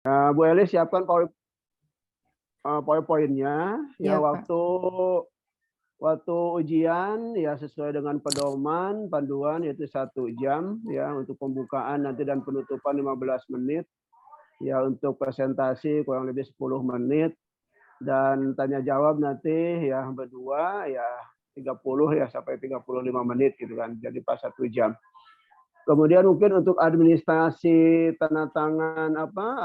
Nah, Bu Eli siapkan PowerPoint-nya ya Iya, Pak. waktu ujian ya sesuai dengan pedoman panduan yaitu 1 jam ya untuk pembukaan nanti dan penutupan 15 menit ya untuk presentasi kurang lebih 10 menit dan tanya jawab nanti ya berdua ya 30 ya sampai 35 menit gitu kan. Jadi pas 1 jam. Kemudian mungkin untuk administrasi tanda tangan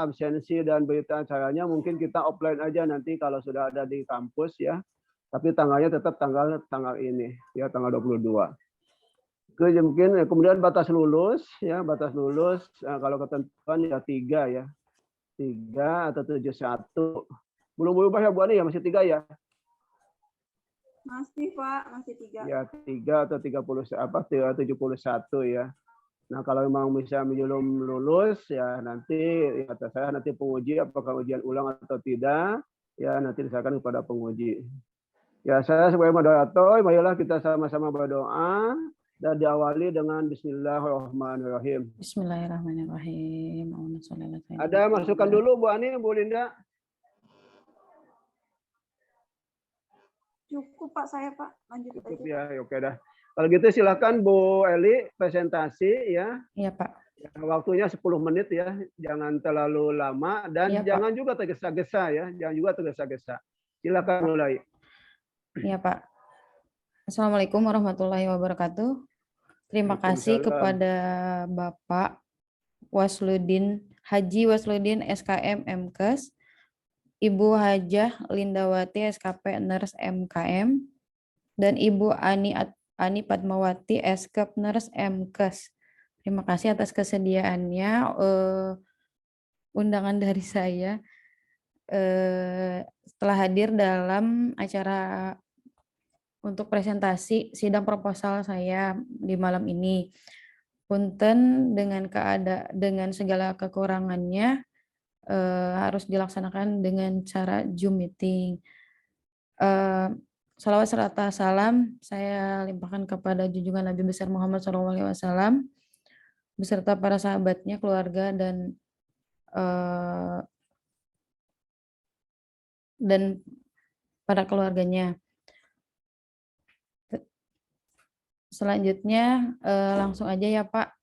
absensi dan berita acaranya mungkin kita offline aja nanti kalau sudah ada di kampus ya. Tapi tanggalnya tetap tanggal ini ya tanggal 22. Kemudian batas lulus ya kalau ketentuan ya 3 ya 3 atau 71. Belum berubah ya Bu Ani ya masih 3 ya. Masih Pak, masih 3. Ya 3 atau 71 ya. Nah kalau memang bisa belum lulus ya nanti kata saya nanti penguji apakah ujian ulang atau tidak ya nanti diserahkan kepada penguji. Ya saya sebagai moderator, marilah kita sama-sama berdoa dan diawali dengan Bismillahirrahmanirrahim. Bismillahirrahmanirrahim. Ada masukan dulu Bu Ani, Bu Linda? Cukup Pak saya Pak, lanjut Cukup aja. ya, oke dah. Kalau gitu silakan Bu Eli presentasi ya. Iya, Pak. Waktunya 10 menit ya, jangan terlalu lama dan Iya, jangan Pak. juga tergesa-gesa ya, jangan juga tergesa-gesa. Silakan mulai. Iya, Pak. Assalamualaikum warahmatullahi wabarakatuh. Terima kasih Waalaikumsalam. kepada Bapak Haji Wasludin SKM MKes, Ibu Hajah Lindawati SKP Nurse MKM, dan Ibu Ani Padmawati SKP Nurse MKes. Terima kasih atas kesediaannya undangan dari saya setelah hadir dalam acara untuk presentasi sidang proposal saya di malam ini. Punten dengan segala kekurangannya harus dilaksanakan dengan cara Zoom meeting. Salawat serta salam saya limpahkan kepada junjungan Nabi besar Muhammad SAW beserta para sahabatnya, keluarga dan para keluarganya. Selanjutnya langsung aja ya Pak.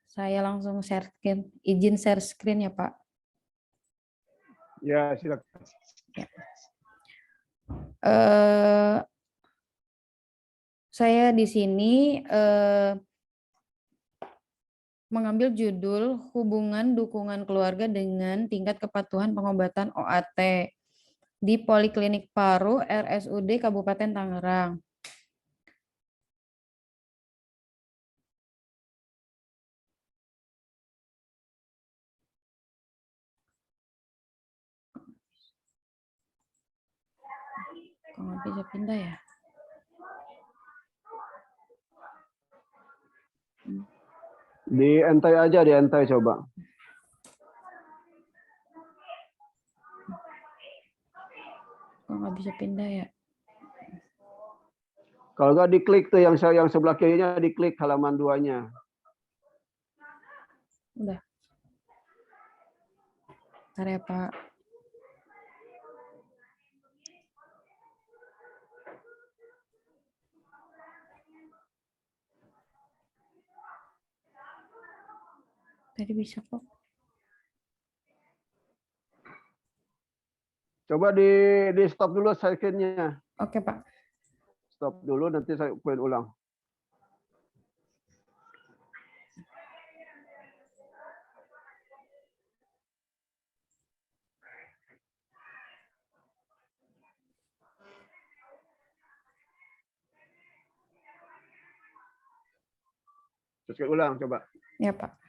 Saya langsung share screen. Izin share screen ya Pak. Ya, silakan. Ya. Saya di sini mengambil judul hubungan dukungan keluarga dengan tingkat kepatuhan pengobatan OAT di Poliklinik Paru RSUD Kabupaten Tangerang. Kok nggak bisa pindah ya? Dientai aja, dientai coba. Kok nggak bisa pindah ya? Kalau nggak diklik tuh yang sebelah kirinya diklik halaman 2-nya. Udah. Bentar ya Pak. Tadi bisa kok. Coba di stop dulu screen-nya. Oke Pak. Stop dulu nanti saya poin ulang. Terus ulang coba. Ya Pak.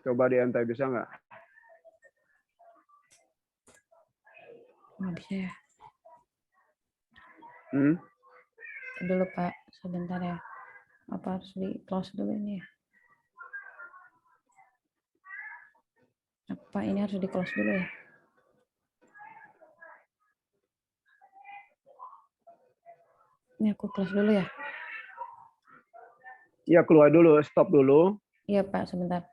Coba dientai bisa nggak? Nggak bisa ya. Hmm? Dulu Pak, sebentar ya. Apa harus di close dulu ini ya? Apa ini harus di close dulu ya? Ini aku close dulu ya. Ya, keluar dulu, stop dulu. Iya Pak, sebentar.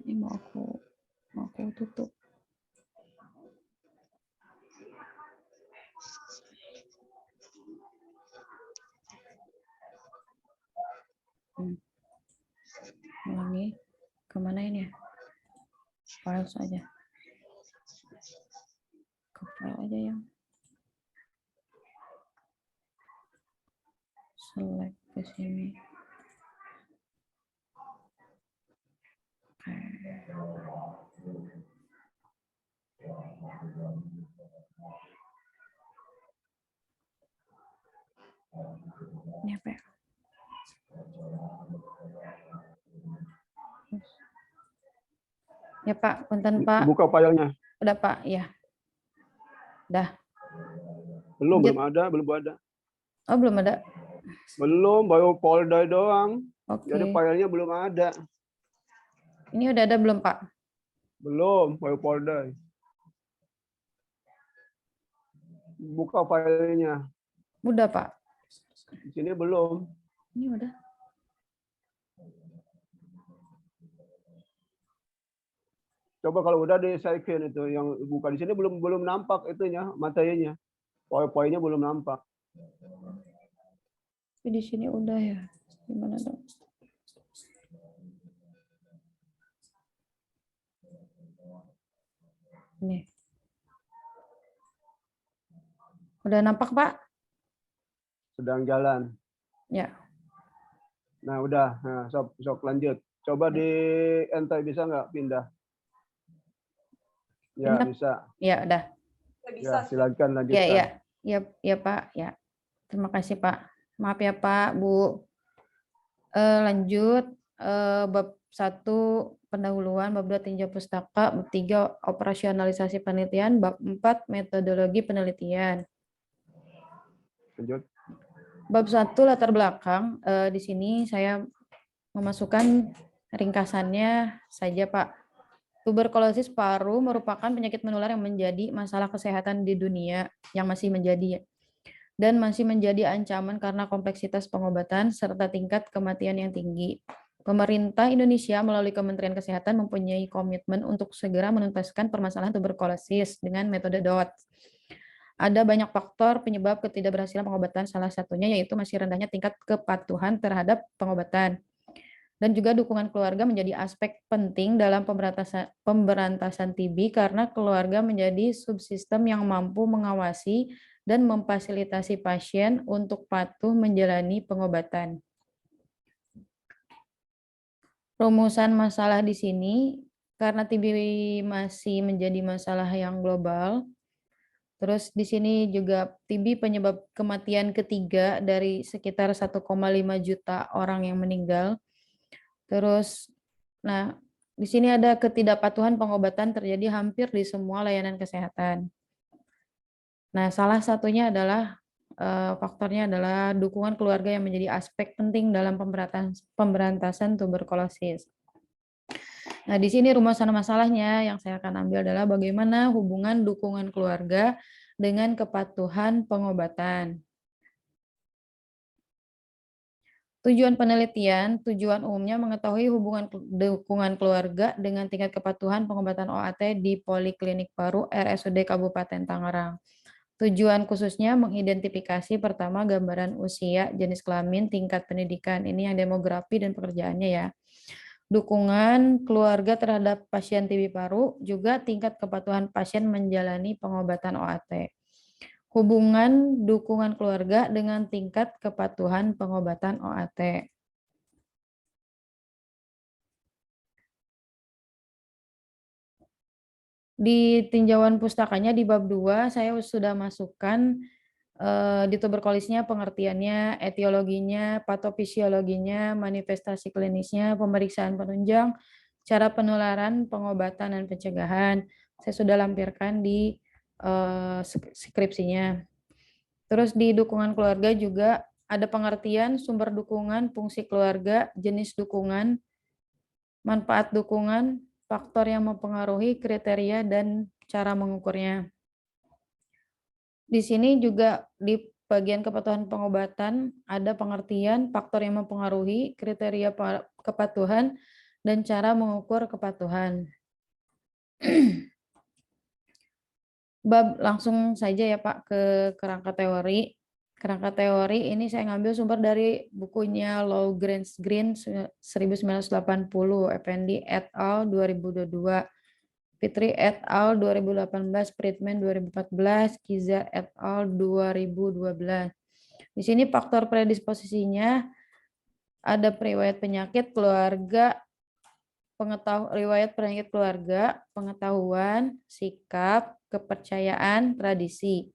Ini mau aku tutup. Ulangi. Kemana ini ya? Files aja. Ke file aja yang. Select ke sini. Ini apa ya? Ya Pak, punten Pak. Buka filenya. Udah Pak, ya. Udah. Belum ada. Oh, belum ada. Belum, baru folder doang. Oke. Jadi filenya belum ada. Ini udah ada belum Pak? Belum, baru folder. Buka filenya. Udah Pak. Di sini belum. Ini udah. Coba kalau udah di second itu yang buka di sini belum nampak itunya materinya. Poin-poinnya belum nampak. Tapi di sini udah ya. Gimana dong? Nih. Udah nampak Pak? Sedang jalan. Ya. Nah, udah. Nah, sok lanjut. Coba di enter bisa nggak pindah? Ya, Pindah. bisa. Ya, udah. Ya, silakan lanjutkan. Ya Pak. Ya. Terima kasih Pak. Maaf ya Pak, Bu. Lanjut bab 1 pendahuluan, bab 2 tinjau pustaka, bab 3 operasionalisasi penelitian, bab 4 metodologi penelitian. Lanjut. Bab 1 latar belakang, di sini saya memasukkan ringkasannya saja Pak. Tuberkulosis paru merupakan penyakit menular yang menjadi masalah kesehatan di dunia yang masih menjadi dan masih menjadi ancaman karena kompleksitas pengobatan serta tingkat kematian yang tinggi. Pemerintah Indonesia melalui Kementerian Kesehatan mempunyai komitmen untuk segera menuntaskan permasalahan tuberkulosis dengan metode DOT. Ada banyak faktor penyebab ketidakberhasilan pengobatan, salah satunya yaitu masih rendahnya tingkat kepatuhan terhadap pengobatan. Dan juga dukungan keluarga menjadi aspek penting dalam pemberantasan TB karena keluarga menjadi subsistem yang mampu mengawasi dan memfasilitasi pasien untuk patuh menjalani pengobatan. Rumusan masalah di sini, karena TB masih menjadi masalah yang global, terus di sini juga TB penyebab kematian ketiga dari sekitar 1,5 juta orang yang meninggal. Terus, nah di sini ada ketidakpatuhan pengobatan terjadi hampir di semua layanan kesehatan. Nah, salah satunya adalah faktornya adalah dukungan keluarga yang menjadi aspek penting dalam pemberantasan tuberkulosis. Nah, di sini rumusan masalahnya yang saya akan ambil adalah bagaimana hubungan dukungan keluarga dengan kepatuhan pengobatan. Tujuan penelitian, tujuan umumnya mengetahui hubungan dukungan keluarga dengan tingkat kepatuhan pengobatan OAT di Poliklinik Paru RSUD Kabupaten Tangerang. Tujuan khususnya mengidentifikasi pertama gambaran usia, jenis kelamin, tingkat pendidikan, ini yang demografi dan pekerjaannya ya. Dukungan keluarga terhadap pasien TB paru, juga tingkat kepatuhan pasien menjalani pengobatan OAT. Hubungan dukungan keluarga dengan tingkat kepatuhan pengobatan OAT. Di tinjauan pustakanya di bab 2 saya sudah masukkan di tuberkulosisnya pengertiannya, etiologinya, patofisiologinya, manifestasi klinisnya, pemeriksaan penunjang, cara penularan, pengobatan dan pencegahan. Saya sudah lampirkan di skripsinya. Terus di dukungan keluarga juga ada pengertian, sumber dukungan, fungsi keluarga, jenis dukungan, manfaat dukungan, faktor yang mempengaruhi, kriteria, dan cara mengukurnya. Di sini juga di bagian kepatuhan pengobatan ada pengertian, faktor yang mempengaruhi, kriteria kepatuhan, dan cara mengukur kepatuhan. Bab langsung saja ya Pak ke kerangka teori. Kerangka teori ini saya ngambil sumber dari bukunya Lowgrens Green 1980, Effendi et al. 2022, Fitri et al. 2018, Friedman 2014, Kiza et al. 2012. Di sini faktor predisposisinya ada riwayat penyakit keluarga, riwayat penyakit keluarga, pengetahuan, sikap, kepercayaan, tradisi.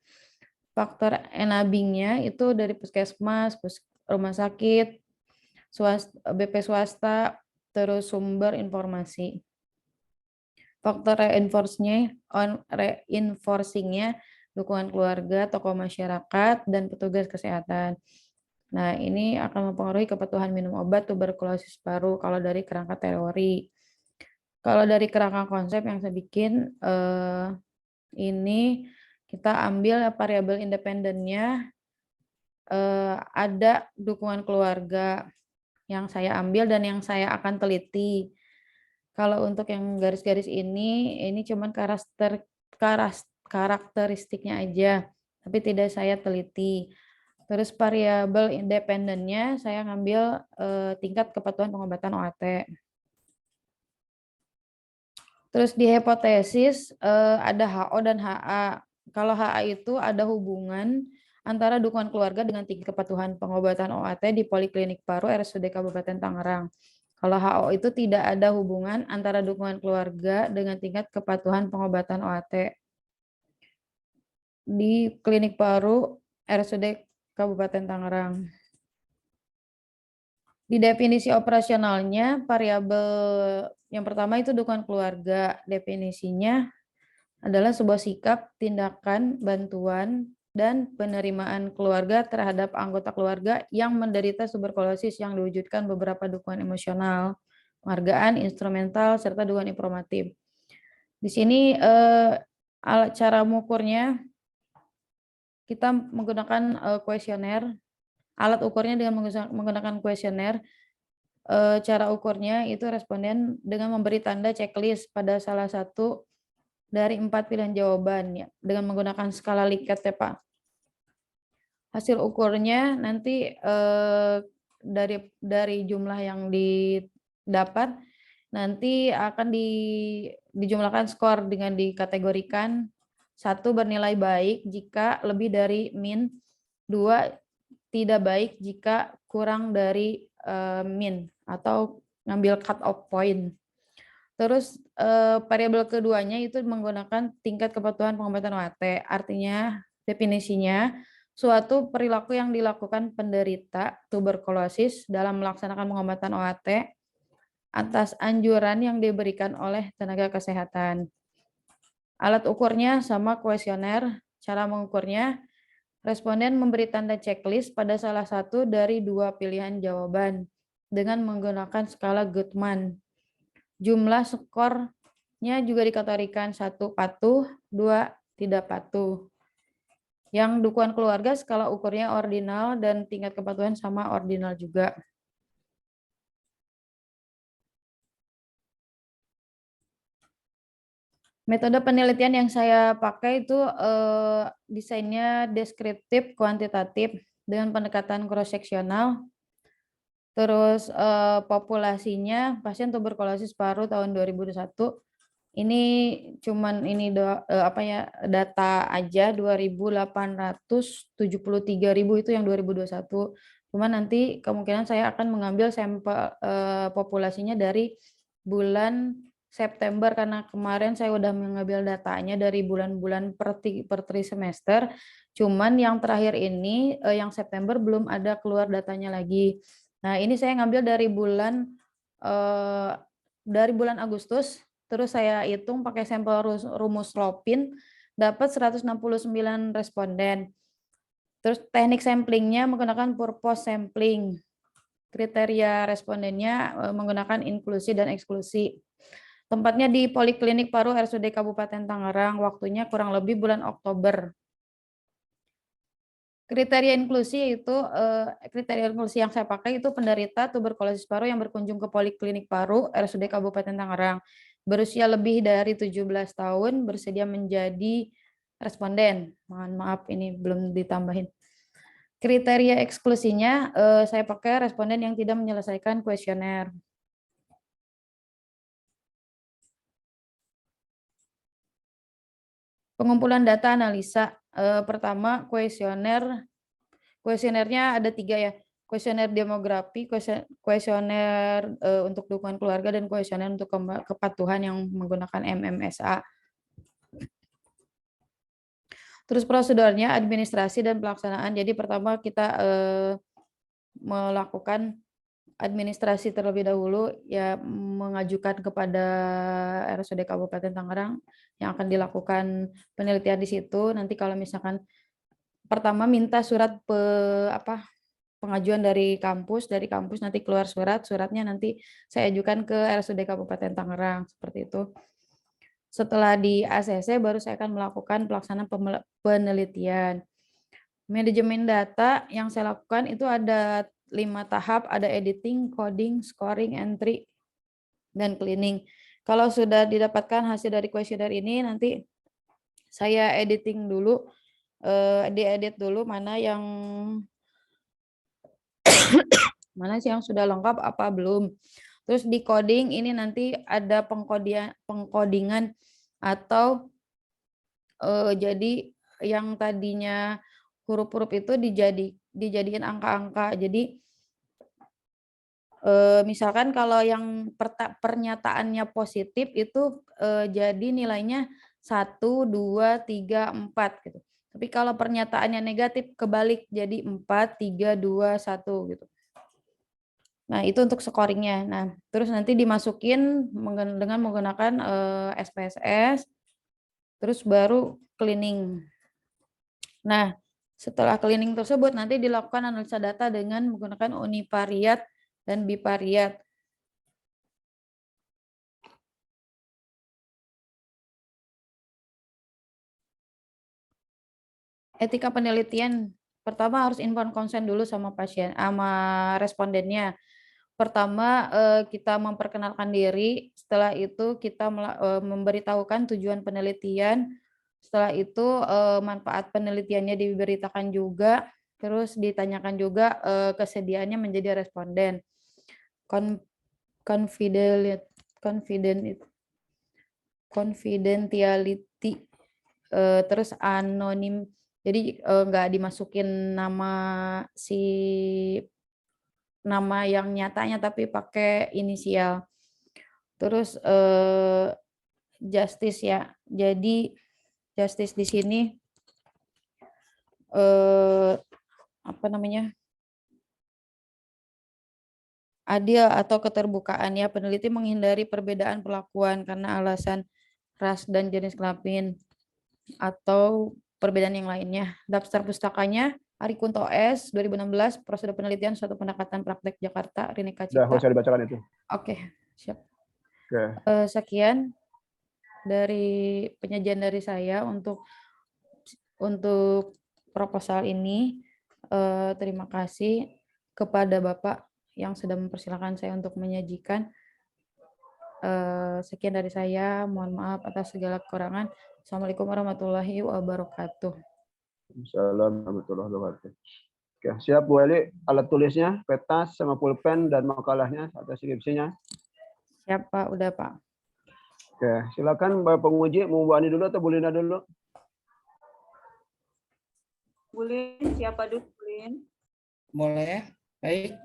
Faktor enabling-nya itu dari puskesmas, rumah sakit, BP swasta, terus sumber informasi. Faktor reinforcing-nya dukungan keluarga, tokoh masyarakat, dan petugas kesehatan. Nah, ini akan mempengaruhi kepatuhan minum obat tuberkulosis paru kalau dari kerangka teori. Kalau dari kerangka konsep yang saya bikin, ini kita ambil variabel independennya, ada dukungan keluarga yang saya ambil dan yang saya akan teliti. Kalau untuk yang garis-garis ini cuman karakteristiknya aja, tapi tidak saya teliti. Terus variabel independennya saya ngambil tingkat kepatuhan pengobatan OAT. Terus di hipotesis ada HO dan HA. Kalau HA itu ada hubungan antara dukungan keluarga dengan tingkat kepatuhan pengobatan OAT di Poliklinik Paru RSUD Kabupaten Tangerang. Kalau HO itu tidak ada hubungan antara dukungan keluarga dengan tingkat kepatuhan pengobatan OAT di Klinik Paru RSUD Kabupaten Tangerang. Di definisi operasionalnya, variabel yang pertama itu dukungan keluarga. Definisinya adalah sebuah sikap, tindakan, bantuan, dan penerimaan keluarga terhadap anggota keluarga yang menderita tuberkulosis yang diwujudkan beberapa dukungan emosional, penghargaan, instrumental, serta dukungan informatif. Di sini cara mengukurnya kita menggunakan kuesioner. Alat ukurnya dengan menggunakan kuesioner. Cara ukurnya itu responden dengan memberi tanda checklist pada salah satu dari 4 pilihan jawaban ya, dengan menggunakan skala Likert ya Pak. Hasil ukurnya nanti dari jumlah yang didapat nanti akan dijumlahkan skor dengan dikategorikan 1 bernilai baik jika lebih dari min, 2 tidak baik jika kurang dari min atau ngambil cut off point. Terus variabel keduanya itu menggunakan tingkat kepatuhan pengobatan OAT. Artinya definisinya suatu perilaku yang dilakukan penderita tuberkulosis dalam melaksanakan pengobatan OAT atas anjuran yang diberikan oleh tenaga kesehatan. Alat ukurnya sama kuesioner. Cara mengukurnya, responden memberi tanda checklist pada salah satu dari 2 pilihan jawaban dengan menggunakan skala Goodman. Jumlah skornya juga dikategorikan 1 patuh, 2 tidak patuh. Yang dukungan keluarga skala ukurnya ordinal dan tingkat kepatuhan sama ordinal juga. Metode penelitian yang saya pakai itu desainnya deskriptif kuantitatif dengan pendekatan cross-seksional. Terus populasinya pasien tuberkulosis paru tahun 2021 ini cuman ini data aja 2.873.000 itu yang 2021. Cuman nanti kemungkinan saya akan mengambil sampel populasinya dari bulan September karena kemarin saya udah mengambil datanya dari bulan-bulan per trimester. Cuman yang terakhir ini yang September belum ada keluar datanya lagi. Nah, ini saya ngambil dari bulan Agustus, terus saya hitung pakai sampel rumus Lopin, dapat 169 responden. Terus teknik samplingnya menggunakan purpose sampling. Kriteria respondennya menggunakan inklusi dan eksklusi. Tempatnya di Poliklinik Paru RSUD Kabupaten Tangerang. Waktunya kurang lebih bulan Oktober. Kriteria inklusi itu kriteria inklusi yang saya pakai itu penderita tuberkulosis paru yang berkunjung ke Poliklinik Paru RSUD Kabupaten Tangerang, berusia lebih dari 17 tahun, bersedia menjadi responden. Mohon maaf ini belum ditambahin. Kriteria eksklusinya saya pakai responden yang tidak menyelesaikan kuesioner. Pengumpulan data analisa. Pertama, kuesionernya ada 3 ya. Kuesioner demografi, kuesioner untuk dukungan keluarga, dan kuesioner untuk kepatuhan yang menggunakan MMSA. Terus prosedurnya administrasi dan pelaksanaan. Jadi pertama kita melakukan administrasi terlebih dahulu, ya mengajukan kepada RSUD Kabupaten Tangerang yang akan dilakukan penelitian di situ. Nanti kalau misalkan pertama minta surat pengajuan dari kampus nanti keluar suratnya nanti saya ajukan ke RSUD Kabupaten Tangerang, seperti itu. Setelah di ACC baru saya akan melakukan pelaksanaan penelitian. Manajemen data yang saya lakukan itu ada 5 tahap, ada editing, coding, scoring, entry, dan cleaning. Kalau sudah didapatkan hasil dari kuesioner ini, nanti saya editing dulu, diedit dulu mana yang yang sudah lengkap apa belum. Terus di coding ini nanti ada pengkodingan atau jadi yang tadinya huruf-huruf itu dijadiin angka-angka. Jadi misalkan kalau yang pernyataannya positif itu jadi nilainya 1, 2, 3, 4 gitu. Tapi kalau pernyataannya negatif kebalik jadi 4, 3, 2, 1 gitu. Nah, itu untuk scoringnya. Nah, terus nanti dimasukin dengan menggunakan SPSS, terus baru cleaning. Nah, setelah cleaning tersebut nanti dilakukan analisa data dengan menggunakan univariat dan bivariat. Etika penelitian, pertama harus inform konsen dulu sama pasien, sama respondennya. Pertama kita memperkenalkan diri, setelah itu kita memberitahukan tujuan penelitian, setelah itu manfaat penelitiannya diberitakan juga, terus ditanyakan juga kesediaannya menjadi responden. Confidentiality, terus anonim, jadi nggak dimasukin nama yang nyatanya tapi pakai inisial. Terus justice ya. Jadi justice di sini adil atau keterbukaan ya. Peneliti menghindari perbedaan perlakuan karena alasan ras dan jenis kelamin atau perbedaan yang lainnya. Daftar pustakanya Ari Kunto S. 2016, prosedur penelitian suatu pendekatan praktek Jakarta, Rineka Cipta. Sudah, usah dibacakan itu. Oke, siap. Oke. Sekian dari penyajian dari saya untuk proposal ini. Terima kasih kepada Bapak yang sudah mempersilahkan saya untuk menyajikan. Sekian dari saya, mohon maaf atas segala kekurangan. Assalamualaikum warahmatullahi wabarakatuh. Assalamualaikum warahmatullahi wabarakatuh. Oke, siap Bu Eli, alat tulisnya, kertas sama pulpen dan makalahnya atau skripsinya. Siap Pak, udah Pak. Oke, silakan Bapak penguji, mau Bu Ani dulu atau Bu Lina dulu? Bu Lin, siapa dulu Bu Lin? Boleh, baik.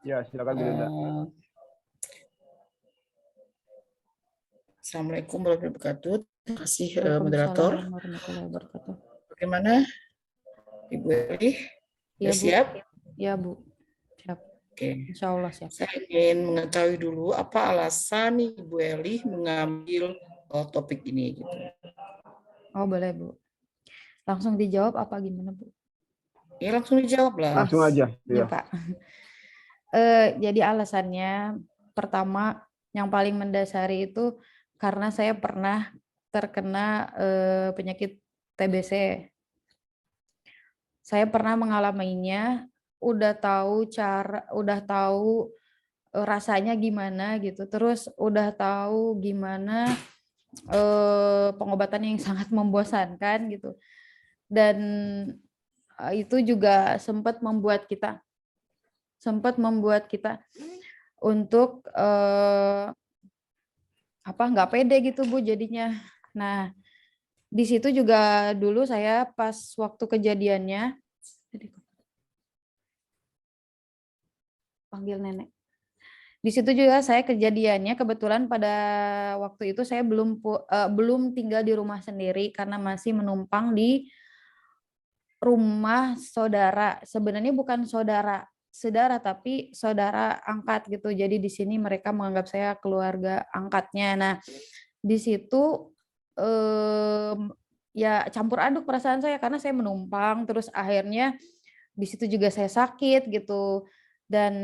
Ya, silakan Bu Lina. Assalamualaikum warahmatullahi wabarakatuh. Terima kasih moderator. Waalaikumsalam warahmatullahi wabarakatuh. Bagaimana Ibu Eli? Iya, Bu. Siap? Iya, Bu. Siap. Oke. Insya Allah siap. Saya ingin mengetahui dulu apa alasan Ibu Eli mengambil topik ini gitu. Oh, boleh, Bu. Langsung dijawab apa gimana, Bu? Ya langsung dijawab lah. Langsung aja. Ya, Ya. Pak. Jadi alasannya pertama yang paling mendasari itu karena saya pernah terkena penyakit TBC. Saya pernah mengalaminya, udah tahu rasanya gimana gitu. Terus udah tahu gimana pengobatan yang sangat membosankan gitu. Dan itu juga sempat membuat kita untuk nggak pede gitu Bu jadinya. Nah, di situ juga dulu saya pas waktu kejadiannya panggil nenek. Di situ juga saya kejadiannya kebetulan pada waktu itu saya belum tinggal di rumah sendiri karena masih menumpang di rumah saudara. Sebenarnya bukan saudara tapi saudara angkat gitu. Jadi di sini mereka menganggap saya keluarga angkatnya. Nah, di situ ya campur aduk perasaan saya karena saya menumpang, terus akhirnya di situ juga saya sakit gitu. Dan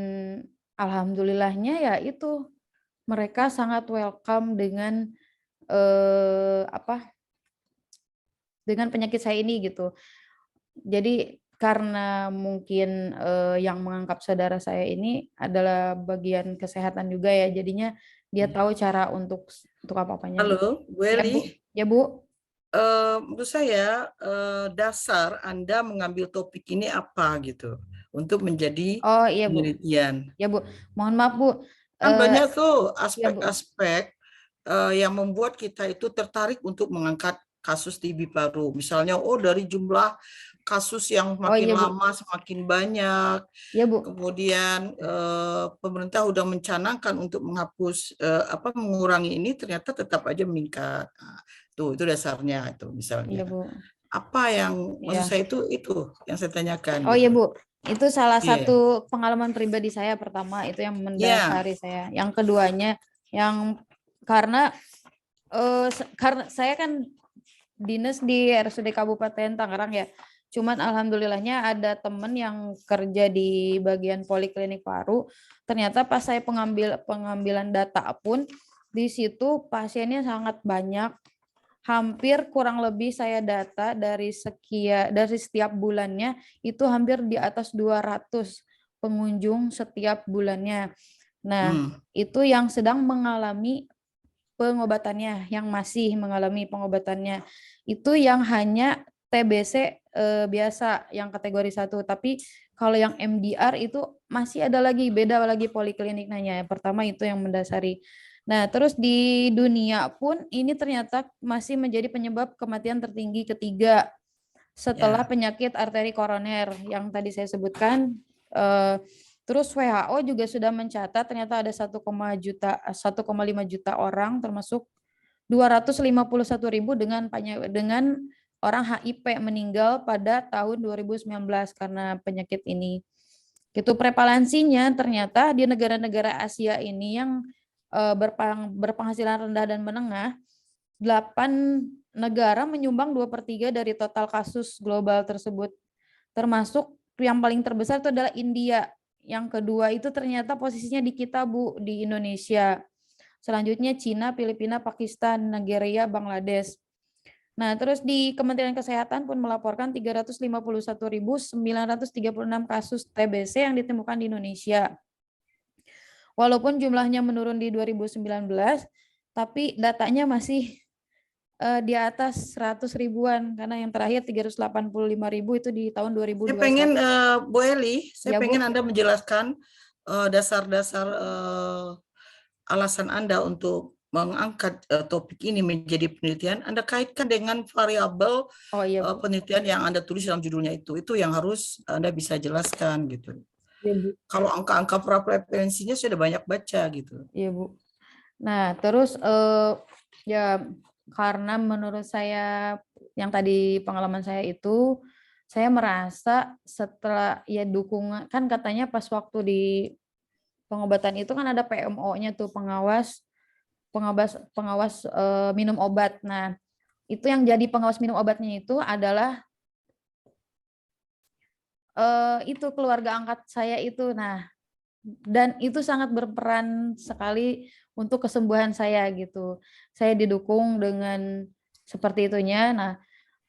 alhamdulillahnya ya itu mereka sangat welcome dengan dengan penyakit saya ini gitu. Jadi karena mungkin yang menganggap saudara saya ini adalah bagian kesehatan juga ya, jadinya dia tahu cara untuk apa-apanya. Halo, Bu Ya Bu. Eli. Ya Bu. Menurut saya dasar Anda mengambil topik ini apa gitu untuk menjadi Oh iya Bu. penelitian. Ya Bu. Mohon maaf Bu. Kan banyak tuh ya, Bu. aspek-aspek yang membuat kita itu tertarik untuk mengangkat kasus TB paru. Misalnya, dari jumlah kasus yang makin iya, Bu. lama semakin banyak. Ya Bu. Kemudian pemerintah sudah mencanangkan untuk menghapus mengurangi ini, ternyata tetap aja meningkat. Nah, itu dasarnya itu misalnya. Iya Bu. Apa yang maksud saya itu yang saya tanyakan. Oh gitu. iya Bu. Itu salah Iya. satu pengalaman pribadi saya pertama itu yang mendasari saya. Yang keduanya karena saya kan dinas di RSUD Kabupaten Tangerang ya. Cuman alhamdulillahnya ada temen yang kerja di bagian poliklinik paru. Ternyata pas saya pengambilan data pun di situ pasiennya sangat banyak. Hampir kurang lebih saya data dari setiap bulannya itu hampir di atas 200 pengunjung setiap bulannya. Nah, itu yang sedang mengalami pengobatannya, yang masih mengalami pengobatannya. Itu yang hanya TBC biasa yang kategori 1, tapi kalau yang MDR itu masih ada lagi, beda lagi polikliniknya. Yang pertama itu yang mendasari. Nah, terus di dunia pun ini ternyata masih menjadi penyebab kematian tertinggi ketiga setelah penyakit arteri koroner yang tadi saya sebutkan. Terus WHO juga sudah mencatat ternyata ada 1,5 juta orang termasuk 251.000 dengan orang HIV meninggal pada tahun 2019 karena penyakit ini. Itu prevalensinya ternyata di negara-negara Asia ini yang berpenghasilan rendah dan menengah, 8 negara menyumbang 2/3 dari total kasus global tersebut. Termasuk yang paling terbesar itu adalah India. Yang kedua itu ternyata posisinya di kita Bu, di Indonesia. Selanjutnya Cina, Filipina, Pakistan, Nigeria, Bangladesh. Nah, terus di Kementerian Kesehatan pun melaporkan 351.936 kasus TBC yang ditemukan di Indonesia. Walaupun jumlahnya menurun di 2019, tapi datanya masih di atas 100 ribuan karena yang terakhir 385.000 itu di tahun 2021. Saya pengen Bu Eli, Ya, Bu. pengen Anda menjelaskan dasar-dasar alasan Anda untuk mengangkat topik ini menjadi penelitian. Anda kaitkan dengan variabel penelitian yang Anda tulis dalam judulnya itu yang harus Anda bisa jelaskan gitu. Ya, Bu. Kalau angka-angka prevalensinya sudah banyak baca gitu. Iya Bu. Nah terus ya karena menurut saya yang tadi pengalaman saya itu, saya merasa setelah ya dukungan kan katanya pas waktu di pengobatan itu kan ada PMO-nya tuh pengawas minum obat. Nah itu yang jadi pengawas minum obatnya itu adalah itu keluarga angkat saya itu. Nah, dan itu sangat berperan sekali untuk kesembuhan saya gitu. Saya didukung dengan seperti itunya. Nah,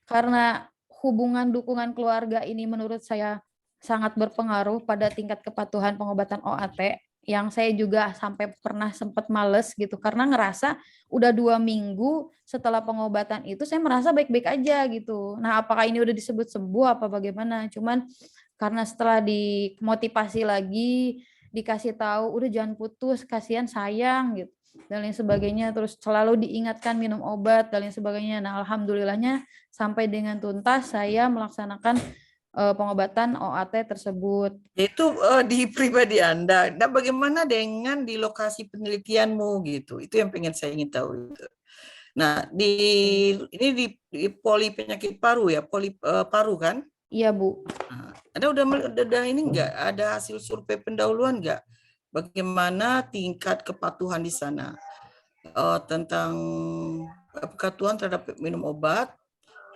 karena hubungan dukungan keluarga ini menurut saya sangat berpengaruh pada tingkat kepatuhan pengobatan OAT, yang saya juga sampai pernah sempat males gitu karena ngerasa udah 2 minggu setelah pengobatan itu saya merasa baik-baik aja gitu. Nah, apakah ini udah disebut sembuh apa bagaimana? Cuman karena setelah dimotivasi lagi, dikasih tahu udah jangan putus, kasihan sayang gitu dan lain sebagainya, terus selalu diingatkan minum obat dan lain sebagainya. Nah, alhamdulillahnya sampai dengan tuntas saya melaksanakan pengobatan OAT tersebut. Itu di pribadi Anda. Nah, bagaimana dengan di lokasi penelitianmu gitu? Itu yang pengen saya ingin tahu. Nah, ini di poli penyakit paru ya, poli paru kan? Iya, Bu. Nah, ada udah ini enggak? Ada hasil survei pendahuluan enggak? Bagaimana tingkat kepatuhan di sana tentang kepatuhan terhadap minum obat,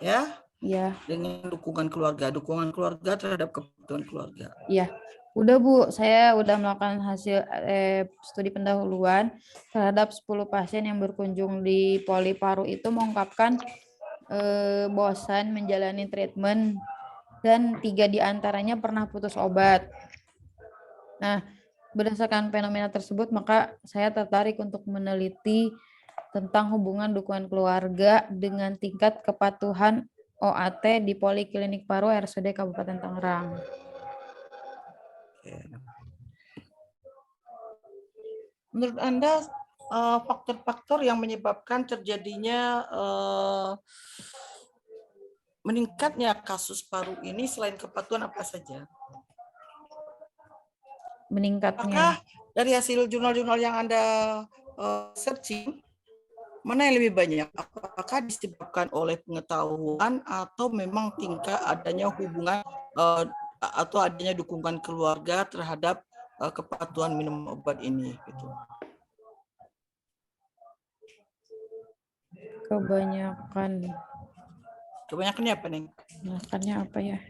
ya? Iya. Dengan dukungan keluarga terhadap kepatuhan keluarga. Iya. Udah, Bu, saya udah melakukan hasil studi pendahuluan terhadap 10 pasien yang berkunjung di poli paru itu mengungkapkan bosan menjalani treatment dan 3 diantaranya pernah putus obat. Nah, berdasarkan fenomena tersebut, maka saya tertarik untuk meneliti tentang hubungan dukungan keluarga dengan tingkat kepatuhan OAT di Poliklinik Paru RSUD Kabupaten Tangerang. Menurut Anda faktor-faktor yang menyebabkan terjadinya meningkatnya kasus paru ini selain kepatuhan apa saja? Meningkatnya. Apakah dari hasil jurnal-jurnal yang Anda searching, mana yang lebih banyak? Apakah disebabkan oleh pengetahuan atau memang tingkat adanya hubungan atau adanya dukungan keluarga terhadap kepatuhan minum obat ini? Gitu. Kebanyakannya apa nih? Kebanyakannya apa ya?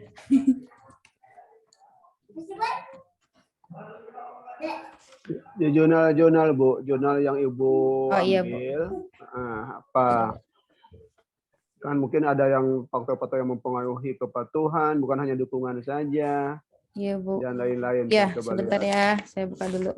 Di jurnal-jurnal, Bu, jurnal yang Ibu iya, ambil, apa? Kan mungkin ada yang faktor-faktor yang mempengaruhi kepatuhan, bukan hanya dukungan saja. Iya, Bu. Dan lain-lain. Ya, sebentar ya, saya buka dulu.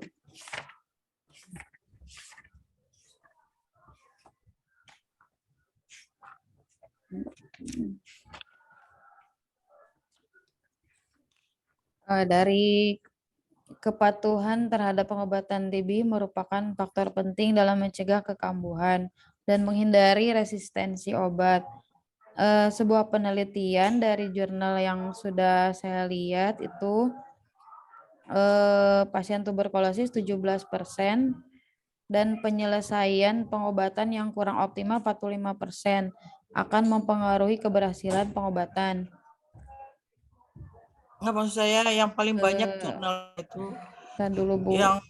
Dari kepatuhan terhadap pengobatan TB merupakan faktor penting dalam mencegah kekambuhan dan menghindari resistensi obat. Sebuah penelitian dari jurnal yang sudah saya lihat itu pasien tuberkulosis 17% dan penyelesaian pengobatan yang kurang optimal 45% akan mempengaruhi keberhasilan pengobatan. Nggak, maksud saya yang paling banyak jurnal itu yang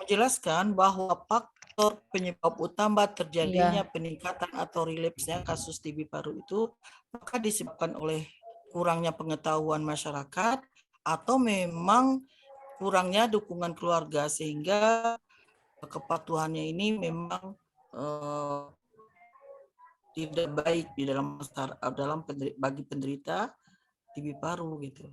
menjelaskan bahwa faktor penyebab utama terjadinya peningkatan atau relapse-nya kasus TB paru itu maka disebabkan oleh kurangnya pengetahuan masyarakat atau memang kurangnya dukungan keluarga sehingga kepatuhannya ini memang tidak baik di dalam bagi penderita TB paru gitu.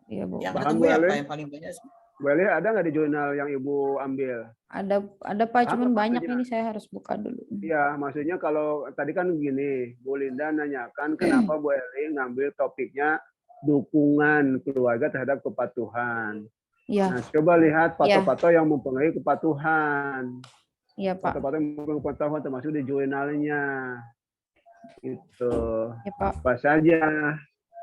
Iya, Bu. Yang ketemu apa yang paling banyak? Bu Eli, ada nggak di jurnal yang Ibu ambil? Ada Pak, cuman banyak ini saya harus buka dulu. Iya, maksudnya kalau tadi kan gini, Bu Linda nanyakan kenapa Bu Eli ngambil topiknya dukungan keluarga terhadap kepatuhan. Iya. Nah, coba lihat faktor-faktor yang mempengaruhi kepatuhan. Iya, Pak. Faktor-faktor yang mempengaruhi kepatuhan termasuk di jurnalnya. Itu ya, Pak. Apa saja,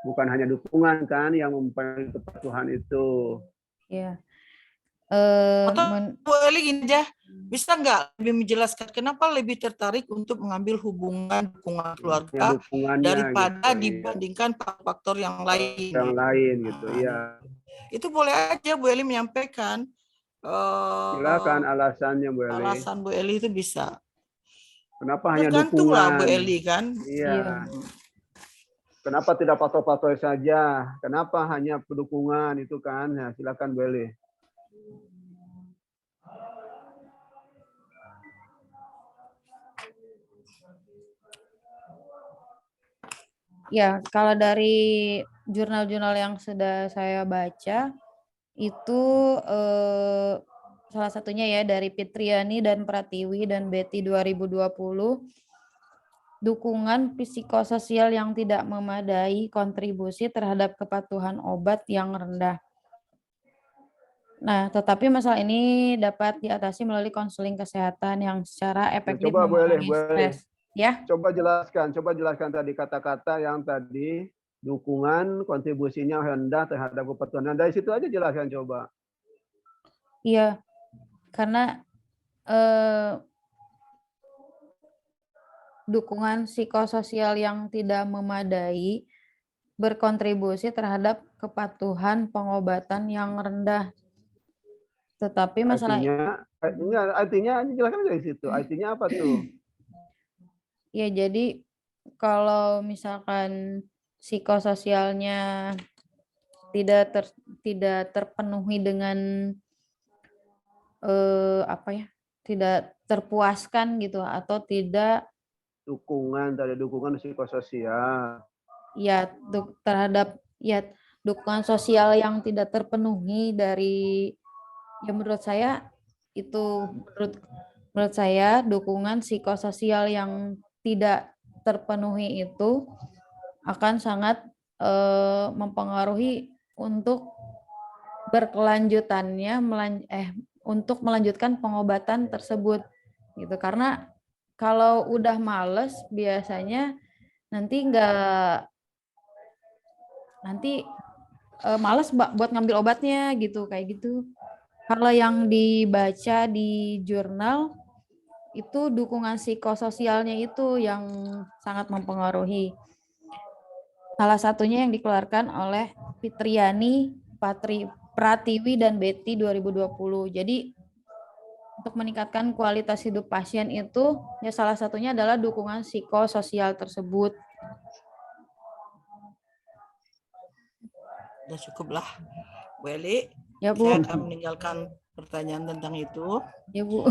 bukan hanya dukungan kan yang mempengaruhi kepatuhan itu. Iya. Bu Eli gini aja, bisa nggak lebih menjelaskan kenapa lebih tertarik untuk mengambil hubungan dukungan keluarga daripada gitu, dibandingkan faktor yang lain? Yang lain gitu, ya. Itu boleh aja Bu Eli menyampaikan. Silakan alasannya Bu Eli. Alasan Bu Eli itu bisa. Kenapa hanya tergantung dukungan? Lah Bu Eli kan. Iya. Kenapa tidak patok-patok saja? Kenapa hanya dukungan itu kan? Ya, silakan boleh. Ya, kalau dari jurnal-jurnal yang sudah saya baca, itu salah satunya ya dari Fitriani dan Pratiwi dan Betty 2020, dukungan psikososial yang tidak memadai, kontribusi terhadap kepatuhan obat yang rendah. Nah, tetapi masalah ini dapat diatasi melalui konseling kesehatan yang secara efektif Coba mengurangi boleh. stres. Ya. Coba jelaskan tadi kata-kata yang tadi dukungan kontribusinya rendah terhadap kepatuhan. Nah, dari situ aja jelaskan coba. Iya, karena dukungan psikososial yang tidak memadai berkontribusi terhadap kepatuhan pengobatan yang rendah. Tetapi masalah artinya jelaskan dari situ. Artinya apa tuh? Ya, jadi kalau misalkan psikososialnya tidak terpenuhi dengan tidak terpuaskan gitu, atau tidak dukungan psikososial. Ya, terhadap dukungan sosial yang tidak terpenuhi dari, ya menurut saya itu, menurut saya dukungan psikososial yang tidak terpenuhi itu akan sangat mempengaruhi untuk berkelanjutannya untuk melanjutkan pengobatan tersebut gitu. Karena kalau udah males biasanya nanti males buat ngambil obatnya gitu, kayak gitu. Kalau yang dibaca di jurnal itu dukungan psikososialnya itu yang sangat mempengaruhi. Salah satunya yang dikeluarkan oleh Fitriani, Pratiwi, dan Betty 2020. Jadi untuk meningkatkan kualitas hidup pasien itu, ya salah satunya adalah dukungan psikososial tersebut. Ya cukuplah, Bu Eli. Ya, Bu. Saya akan meninggalkan pertanyaan tentang itu. Ya, Bu.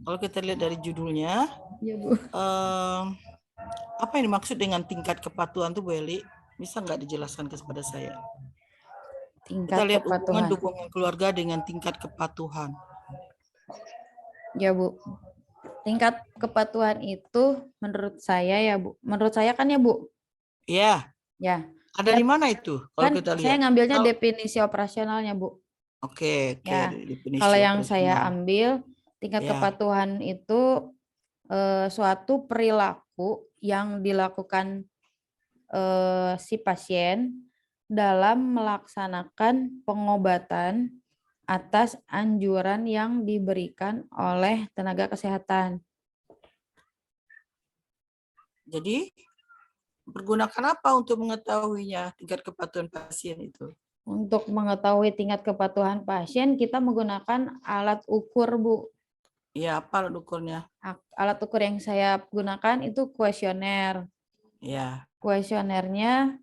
Kalau kita lihat dari judulnya, ya, Bu. Apa yang dimaksud dengan tingkat kepatuhan tuh, Bu Eli? Bisa nggak dijelaskan kepada saya? Tingkat kita lihat kepatuhan. dukungan keluarga dengan tingkat kepatuhan. Ya, Bu. Tingkat kepatuhan itu menurut saya ya, Bu. Menurut saya kan ya, Bu? Iya. Ya. Ada di mana itu? Kalau Kan kita lihat. saya ngambilnya definisi operasionalnya, Bu. Oke. Ya. Definisi kalau yang saya ambil, tingkat kepatuhan itu suatu perilaku yang dilakukan si pasien dalam melaksanakan pengobatan atas anjuran yang diberikan oleh tenaga kesehatan. Jadi, pergunakan apa untuk mengetahuinya tingkat kepatuhan pasien itu? Untuk mengetahui tingkat kepatuhan pasien, kita menggunakan alat ukur, Bu. Iya, apa alat ukurnya? Alat ukur yang saya gunakan itu kuesioner. Iya. Kuesionernya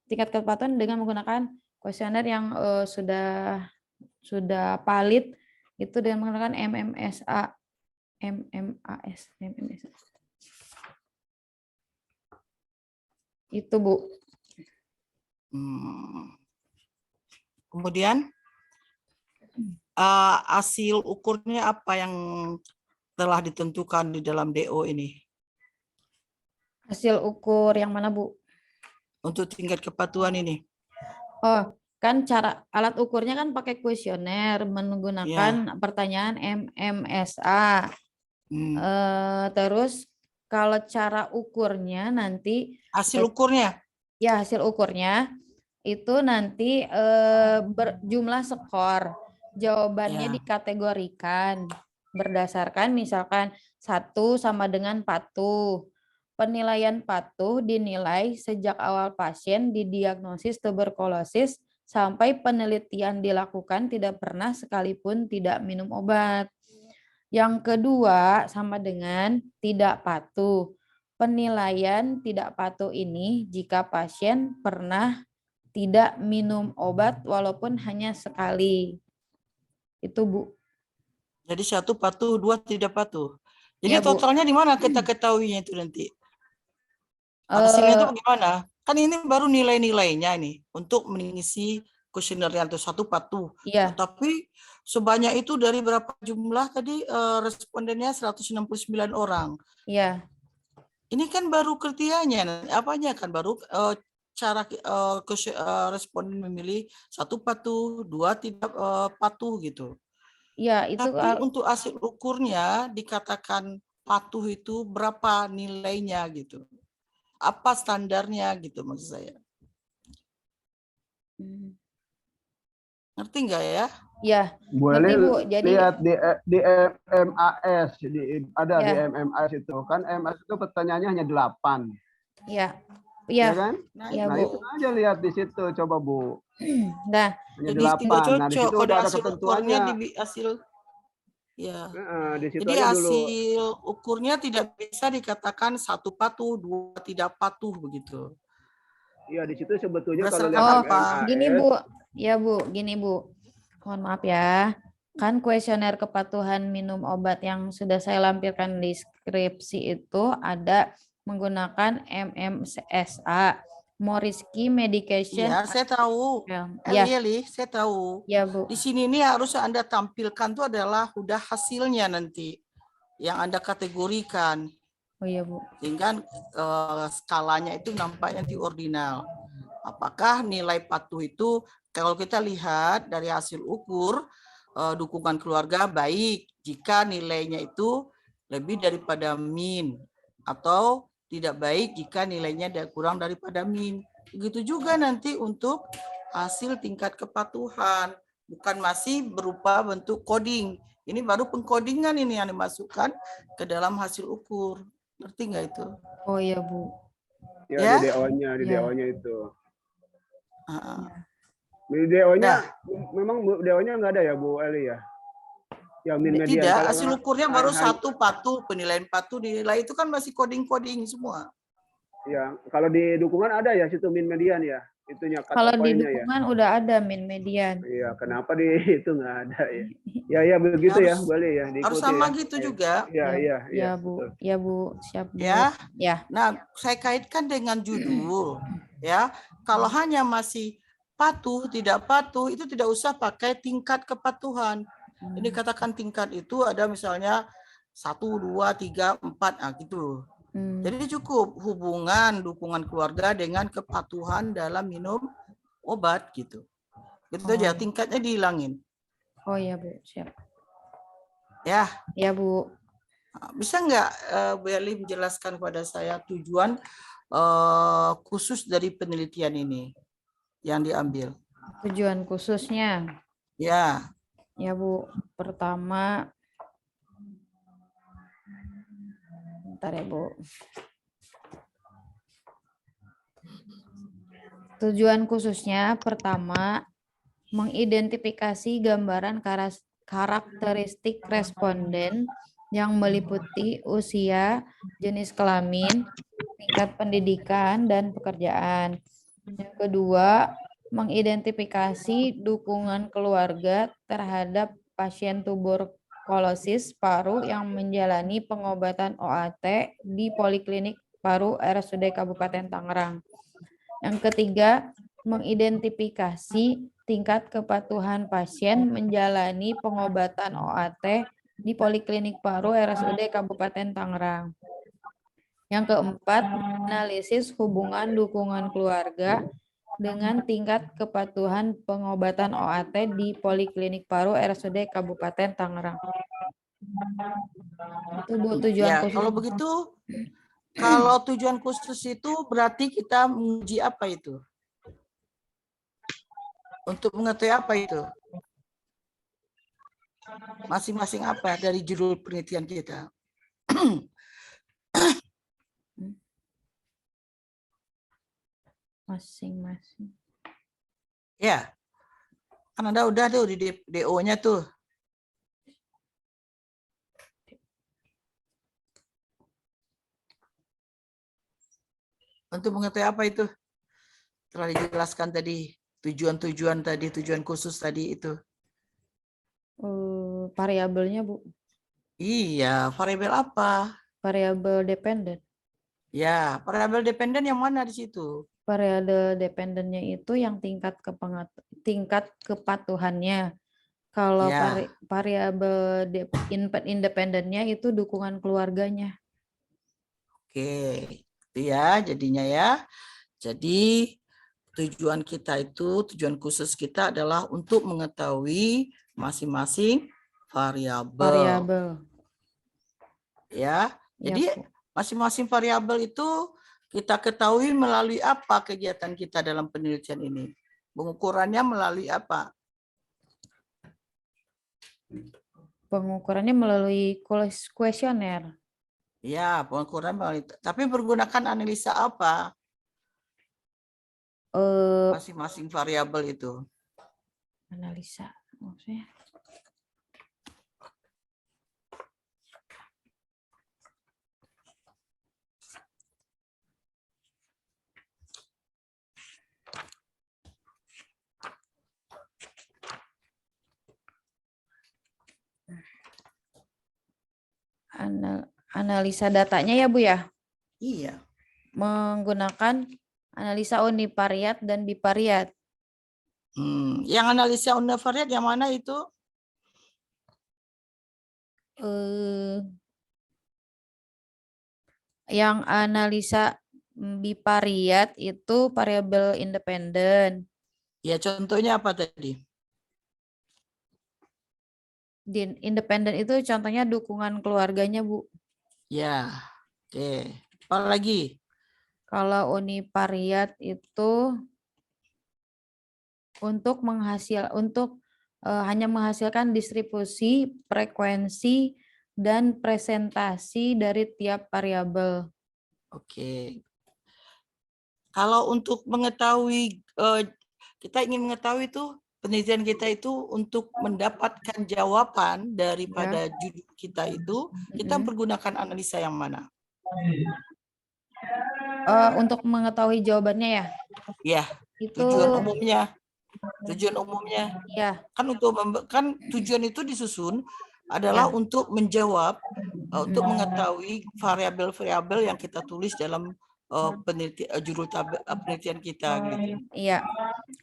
tingkat kepatuhan dengan menggunakan kuesioner yang sudah valid, itu dengan menggunakan MMSA. Itu, Bu. Kemudian hasil ukurnya apa yang telah ditentukan di dalam DO ini? Hasil ukur yang mana, Bu? Untuk tingkat kepatuhan ini. Oh, kan cara alat ukurnya kan pakai kuesioner menggunakan pertanyaan MMSA. Terus kalau cara ukurnya nanti hasil ukurnya? Ya, hasil ukurnya itu nanti berjumlah skor. Jawabannya dikategorikan berdasarkan misalkan 1 sama dengan patuh. Penilaian patuh dinilai sejak awal pasien didiagnosis tuberkulosis sampai penelitian dilakukan tidak pernah sekalipun tidak minum obat. Yang kedua sama dengan tidak patuh. penilaian tidak patuh ini jika pasien pernah tidak minum obat walaupun hanya sekali. Itu, Bu. Jadi 1 patuh, 2 tidak patuh. Jadi Ya, Bu. totalnya di mana kita ketahuinya itu nanti? Hasilnya itu bagaimana? Kan ini baru nilai-nilainya nih untuk mengisi kuesioner yang itu 1 patuh. Iya. Tapi sebanyak itu dari berapa jumlah tadi respondennya 169 orang. Iya. Ini kan baru kriterianya, apanya kan baru cara responden memilih 1 patuh, 2 tidak patuh gitu. Iya, itu Tapi untuk hasil ukurnya dikatakan patuh itu berapa nilainya gitu. Apa standarnya gitu maksud saya. Ngerti nggak ya? Ya, Boleh ngerti, Bu. Jadi lihat di MMAS, ada di Ya. MMAS itu kan MMAS itu pertanyaannya hanya 8. ya. Ya Ya. kan? Ya, Nah, Bu. itu aja lihat di situ coba, Bu. Nah, Hanya Jadi tidak 8. Nah, di cocok situ pada udah ada hasil ukurnya ketentuannya. di hasil ya. Di situ Jadi aja dulu. hasil ukurnya tidak bisa dikatakan 1 patuh, 2 tidak patuh begitu. Iya, di situ sebetulnya kalau Berdasarkan lihat apa? Gini, MMAS, Bu. Ya, Bu. Gini, Bu. Mohon maaf ya. Kan kuesioner kepatuhan minum obat yang sudah saya lampirkan di skripsi itu ada menggunakan MMSA, More Risky Medication. Iya, saya tahu. Ya, Eli, saya tahu. ya, Bu. Di sini ini harus Anda tampilkan itu adalah udah hasilnya nanti yang Anda kategorikan. Oh iya, Bu. Sehingga skalanya itu nampaknya di ordinal. Apakah nilai patuh itu kalau kita lihat dari hasil ukur dukungan keluarga baik jika nilainya itu lebih daripada min atau tidak baik jika nilainya kurang daripada min. Begitu juga nanti untuk hasil tingkat kepatuhan, bukan masih berupa bentuk coding. Ini baru pengkodingan ini yang dimasukkan ke dalam hasil ukur. Ngerti nggak itu? Oh iya, Bu. ya, di Ya. DO-nya itu. Uh-uh. Di DO-nya memang DO-nya nggak ada ya, Bu Eli ya? Yang min median. Tidak, Kalau hasil ukurnya baru 1 patuh, penilaian patuh dinilai itu kan masih coding-coding semua. Ya, kalau di dukungan ada ya situ min median ya, itunya cut Kalau off di point-nya ya. dukungan udah ada min median. Iya, kenapa di itu nggak ada ya? Ya begitu ya, boleh ya diikuti. Harus sama ya. gitu juga. Iya. Ya, Bu. Betul. Ya, Bu. Siap, Bu. Ya. Nah, saya kaitkan dengan judul. Ya, kalau hanya masih patuh, tidak patuh, itu tidak usah pakai tingkat kepatuhan. Ini katakan tingkat itu ada misalnya 1, 2, 3, 4, nah gitu. Jadi cukup hubungan dukungan keluarga dengan kepatuhan dalam minum obat gitu. Gitu aja, tingkatnya dihilangin. Oh iya, Bu, siap. Ya. Ya, Bu. Bisa nggak Bu Eli menjelaskan kepada saya tujuan khusus dari penelitian ini yang diambil? Tujuan khususnya? Ya. Ya, Bu. Pertama, bentar ya, Bu. Tujuan khususnya pertama, mengidentifikasi gambaran karakteristik responden yang meliputi usia, jenis kelamin, tingkat pendidikan, dan pekerjaan. Yang kedua, mengidentifikasi dukungan keluarga terhadap pasien tuberkulosis paru yang menjalani pengobatan OAT di Poliklinik Paru RSUD Kabupaten Tangerang. Yang ketiga, mengidentifikasi tingkat kepatuhan pasien menjalani pengobatan OAT di Poliklinik Paru RSUD Kabupaten Tangerang. Yang keempat, analisis hubungan dukungan keluarga dengan tingkat kepatuhan pengobatan OAT di Poliklinik Paru RSUD Kabupaten Tangerang. Itu, Bu, tujuan khusus. Kalau begitu, kalau tujuan khusus itu berarti kita menguji apa itu? Untuk mengetahui apa itu? Masing-masing apa dari judul penelitian kita? Masing-masing. Ya, kan Anda udah tuh di DO-nya tuh. Untuk mengetahui apa itu? Telah dijelaskan tadi, tujuan-tujuan tadi, tujuan khusus tadi itu. Variabelnya, Bu. Iya, variabel apa? Variabel dependen. Ya, variabel dependen yang mana di situ? Variabel dependennya itu yang tingkat kepatuhannya. Kalau Ya. variabel independennya itu dukungan keluarganya. Oke, itu ya jadinya ya. Jadi tujuan kita itu, tujuan khusus kita adalah untuk mengetahui masing-masing variabel. Ya, jadi masing-masing variabel itu kita ketahui melalui apa kegiatan kita dalam penelitian ini. Pengukurannya melalui apa? Pengukurannya melalui kuesioner. Ya, pengukuran melalui. Tapi menggunakan analisa apa? Masing-masing variabel itu. Analisa, maksudnya. Analisa datanya ya, Bu ya? Iya. Menggunakan analisa univariat dan bivariat. Yang analisa univariat yang mana itu? Yang analisa bivariat itu variabel independen. Ya, contohnya apa tadi? Independen itu contohnya dukungan keluarganya, Bu. Ya, oke. Apa lagi? Kalau univariat itu untuk hanya menghasilkan distribusi, frekuensi, dan presentasi dari tiap variabel. Oke. Kalau untuk mengetahui, kita ingin mengetahui itu penelitian kita itu untuk mendapatkan jawaban daripada judul kita itu, kita menggunakan analisa yang mana? Untuk mengetahui jawabannya ya? Ya, itu tujuan umumnya. Ya. Kan tujuan itu disusun adalah untuk menjawab, untuk mengetahui variabel-variabel yang kita tulis dalam judul penelitian kita gitu. Iya.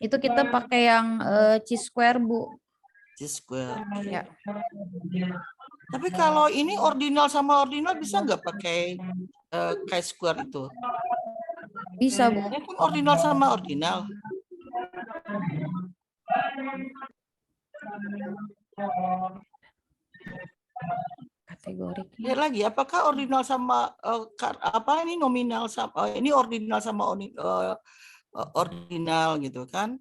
Itu kita pakai yang chi-square, Bu. Chi-square. Ya. Tapi kalau ini ordinal sama ordinal bisa nggak pakai chi-square itu? Bisa, Bu. Ini kan ordinal sama ordinal. Kategori. Lihat lagi, apakah ordinal sama apa ini nominal sama ini ordinal sama ordinal gitu kan?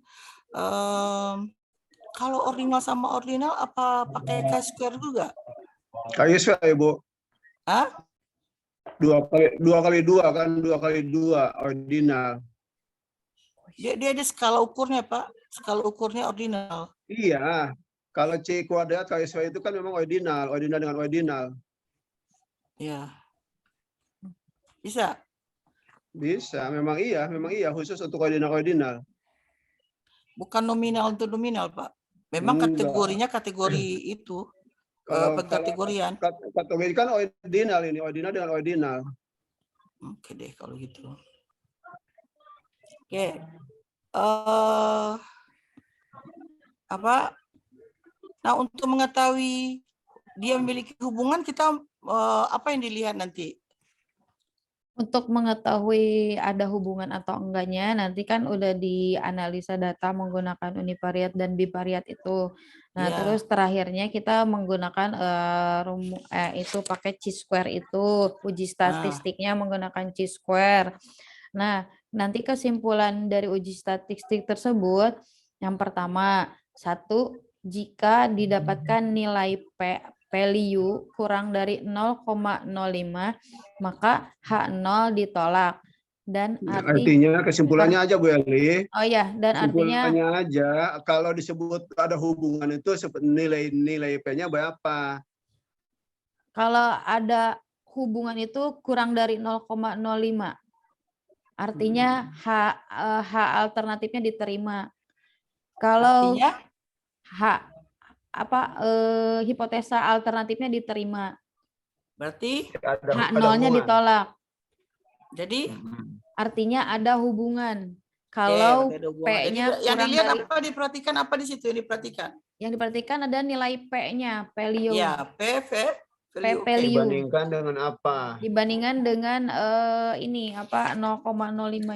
Kalau ordinal sama ordinal apa pakai chi-square juga? Chi-square, Bu. Hah? 2 kali 2 kan, 2 kali 2 ordinal. Dia ada skala ukurnya, Pak. Skala ukurnya ordinal. Iya. Kalau C kuadrat chi-square itu kan memang ordinal dengan ordinal. Ya. Bisa? Bisa, memang iya khusus untuk ordinal. Bukan nominal untuk nominal, Pak. Memang kategorinya kategori itu. Pengkategorian. Kategori kan ordinal ini, ordinal dengan ordinal. Oke deh kalau gitu. Oke. Nah, untuk mengetahui dia memiliki hubungan, kita apa yang dilihat nanti? Untuk mengetahui ada hubungan atau enggaknya, nanti kan udah dianalisa data menggunakan univariat dan bivariat itu. Nah, terus terakhirnya kita menggunakan itu pakai chi-square itu, uji statistiknya menggunakan chi-square. Nah, nanti kesimpulan dari uji statistik tersebut, yang pertama, 1, jika didapatkan nilai value kurang dari 0,05, maka H0 ditolak. Dan artinya kesimpulannya aja, Bu Eli. Oh ya, dan kesimpulannya aja kalau disebut ada hubungan itu nilai P-nya berapa? Kalau ada hubungan itu kurang dari 0,05. Artinya H alternatifnya diterima. Kalau Artinya? Hipotesa alternatifnya diterima. Berarti H0-nya ditolak. jadi artinya ada hubungan. Kalau P-nya yang kurang dilihat dari apa, diperhatikan apa di situ yang diperhatikan? yang diperhatikan ada nilai P-nya, value. Ya, value. Dibandingkan dengan apa? Dibandingkan dengan ini apa 0,05